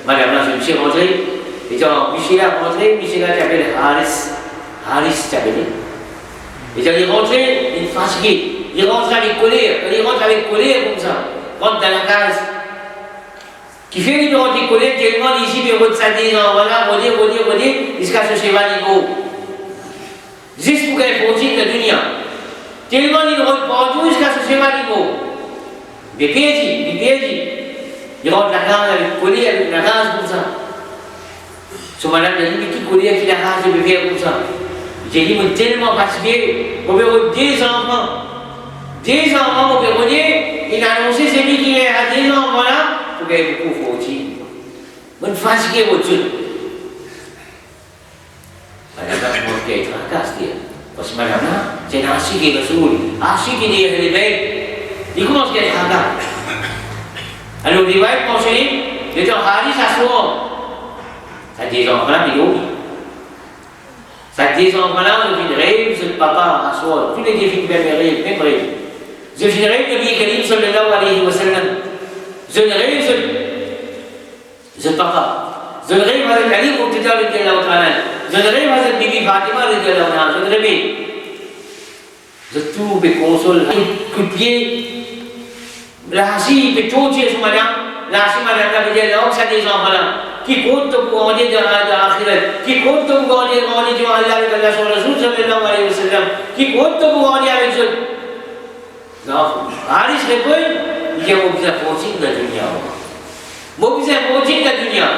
Madame là, celui-ci est rentré. Et quand Michel est rentré, Michel s'appelle Haris. Haris s'appelle. Et quand il est rentré, il est fatigué. Il rentre avec colère. Quand il rentre avec colère comme ça, rentre dans la case. Qui fait une rentrée colère tellement ici, mais on s'est dit, non, voilà, redire, jusqu'à ce cheval niveau. Juste pour qu'elle continue de dunia. Tellement il rentre partout jusqu'à ce cheval niveau. Mais piedi. Il rentre la case avec colère, avec la case comme ça. Ce madame a dit, mais qui colère, qui la case de bébé comme ça. J'ai dit, mais tellement fatigué, on veut des enfants. Des enfants, on veut redire, il a annoncé, c'est lui qui a des enfants là. Pour qu'il y ait beaucoup de fautifs. On fatigué au-dessus. Madame là, je pense qu'il y a un casse. Parce que madame là, c'est un assis qui est le soul. Assis qui est le réveil. Il commence à être un gars. Alors, il va être pensionné, il est en Haris à soir. Ça dit des enfants là, il dorment. Ça dit des enfants là, on rêve, c'est le papa à soir. Tous les défis de même rêve. Je finirai le bien Karim sallallahu alayhi wa sallam. Je ne rêve, je papa. Je ne rêve avec Ali pour te dire le Dieu je ne rêve avec Bibi Fatima le Dieu je ne rêve. Je trouve et console, coup de pied. La hasi, il peut tout dire sur madame. La hasi, madame, la veut dire, là, ça des enfants là. Qui compte pour grandir dans l'akhirat. Qui compte pour grandir devant Allah avec Allah sur le Rasoul sallallahu alayhi wa sallam. Qui compte pour grandir avec eux. Non, Haris répond. Il y a beaucoup de la dunia. Beaucoup de la dunia.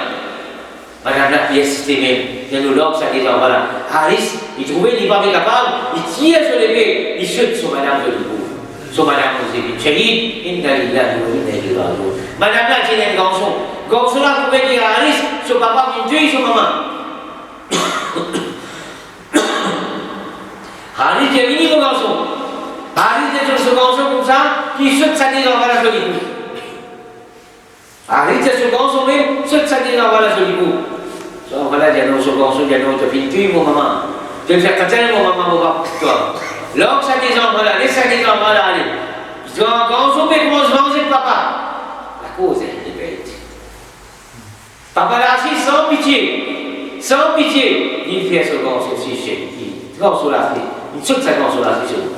Madame la pièce, c'était même. Il y a nos langues, ça dit, voilà. Haris, il trouvait, il n'est pas capable, il tire sur l'épée, il chute sur madame de l'Ibou. Sur madame de Shahid, inna lillahi wa inna ilayhi raji'un. Madame là, c'est un garçon. Garçon là, pouvait dire à Haris, son papa vient tuer son maman. Haris, il est venu le garçon. Haris est sur ce garçon comme ça, qui chute sa tête dans la jolie boue. Haris est sur ce garçon même, chute sa tête dans la jolie boue. Voilà, il y a nos garçons, il y a notre fille, tu mon maman. Tu fais quand mon maman va pour toi. L'homme, ça des enfants-là, laisse ça des enfants-là aller. Quand on soupe, comment se manger papa? La cause est des bêtes. Papa l'a assis sans pitié. Sans pitié. Il fait ce grand souci chez lui. Grand sur la fille. Il saute sa grand sur la fille.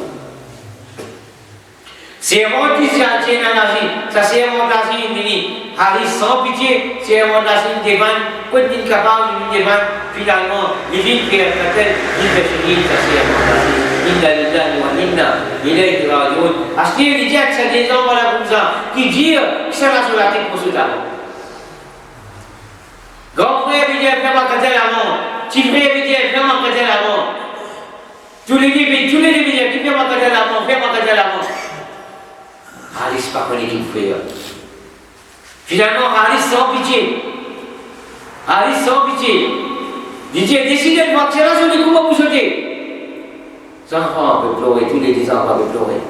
C'est un monde qui s'est attiré dans la vie. Ça, c'est un monde d'asile, il dit. Harris sans pitié, c'est un monde d'asile, il devant. Quand il est capable, il devant. Finalement, il vit faire la tête. Il fait chez ça, c'est un monde d'asile. Inna lillahi wa inna ilayhi raji'un. Acheter les diacres, c'est des gens voilà comme ça, qui disent que ça va sur la tête pour ce temps. Grand frère veut dire vraiment quand elle avant. Petit frère veut dire vraiment quand elle avant. Tous les deux veut dire qui fait moi quand elle avant, fais moi quand elle avant. Haris pas connaît qui frère. Finalement, Haris sans pitié. Haris sans pitié. Il dit décidez de voir que c'est là sur les coups pour sauter. Les enfants peuvent pleurer, tous les enfants peuvent pleurer.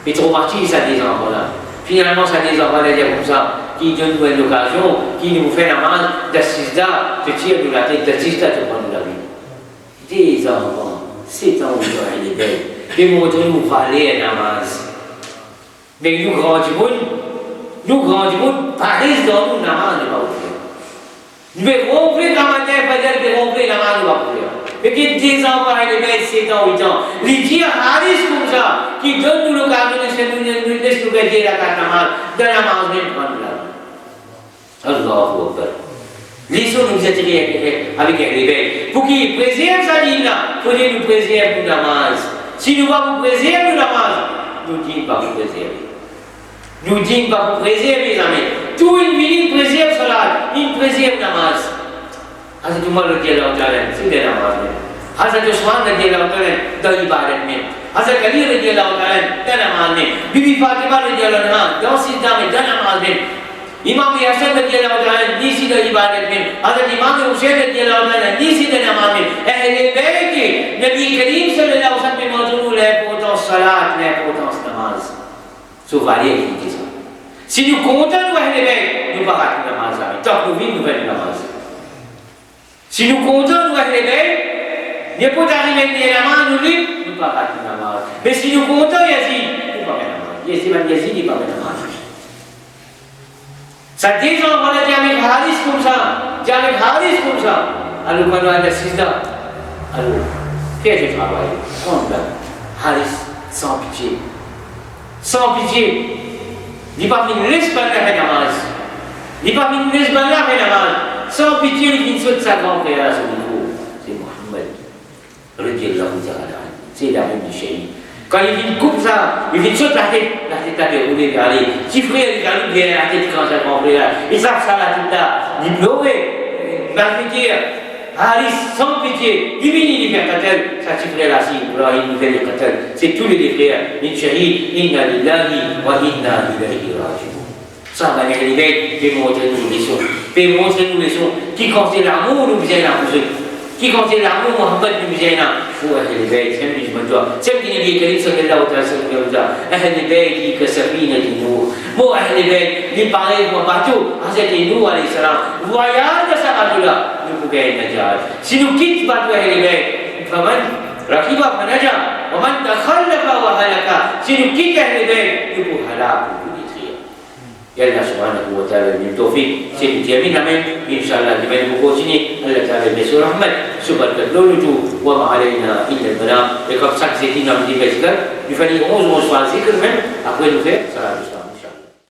Mais trop parti, ça des enfants là. Finalement, ça des enfants là, comme ça, qui donnent nous une occasion, qui nous fait la main d'assister, de tirer de la tête, d'assister de prendre la vie. Des enfants, c'est un jour, il est belle. Mais montrez-nous valer un namaz. Mais nous, grands du monde, Paris dans nous, namaz ne va pas faire. Nous devons rompre la manière, peut-être rompre la main, ne va pas faire. Mais qui des enfants, il est belle, 7 ans, 8 ans. Les dire Haris comme ça, qui donne nous l'occasion de laisse nous dire la carte namaz, de la main, même prendre la vie. Allahu Akbar. Laissons-nous attirer avec un réveil. Pour qu'il préserve sa vie là, il faut qu'il nous préserve le namaz. Si nous va vous préserver le namaz, nous disons pas vous préserver. Nous disons pas vous préserver, mes amis. Tout une vie, il préserve cela, il préserve le namaz. Hazrat Umar radiyallahu ta'ala, c'est le namaz. Hazrat Usman radiyallahu ta'ala, dans l'ibadat même. Hazrat Ali radiyallahu ta'ala, dans le namaz même. Bibi Fatima radiyallahu ta'ala, dans ce temps, dans le namaz même. Imam Yasser radiyallahu ta'ala disi da ibadat mein, Hazrat Imam Hussain radiyallahu ta'ala disi da namaz mein. Ahle bayt Nabi Karim sallallahu alaihi wasallam montrent l'importance salat, l'importance namaz. So varié qui dit ça. Si nous comptons nous ahle bayt, nous pas rater namaz avec. Tant que nous vivons nous faisons namaz. Si nous comptons nous ahle bayt, ne peut arriver la namaz nous libre, nous pas rater namaz. Mais si nous comptons Yazid, nous pas faire namaz. Yazid il pas faire namaz. Ça dit gens voilà avec Haris comme ça, alors quand on a sida, alors qu'est-ce que tu travailles? On va Haris sans pitié, il pas une laisse pas la namaz, sans pitié il vient de sa grand-père à ce niveau, c'est Mohammed, radiyallahu ta'ala, c'est la même du chéri. Quand il vient coupe ça, il vient sauter la tête a déroulé vers les petits frères, il a levé la tête quand ça prend frère. Ils savent ça la tête là, il pleurait, il va dire, Haris sans pitié, il vient il fait qatal, ça petit frère là, il nous fait le qatal, c'est tous les frères, min shahid, inna lillahi wa inna ilayhi raji'un. Ça va les bêtes, puis montrer-nous les leçons, qui compte l'amour, nous vient là pour eux. Qui compte l'amour, Mohammed nous vient là. هو أهل البيت هم يجمعوا سمي النبي الكريم صلى الله عليه وسلم أهل البيت كسفينة نوح مو أهل البيت اللي parlent partout حضرت نوح عليه السلام voyage de sa là nous pouvons النجاة si nous quittons partout أهل البيت فمن ركب فنجا ومن تخلف وهلك si nous quittons أهل البيت nous pouvons هلاك يا الله سبحانه وتعالى من التوفيق سيد جميل أمين إن شاء الله لمن بقوتني الله تعالى بسم رحمة سبحانه لولجو وما علينا إلا البلاغ et comme ça que c'est dit dans le ذكر il fallait 11 mois ذكر même après nous faire ça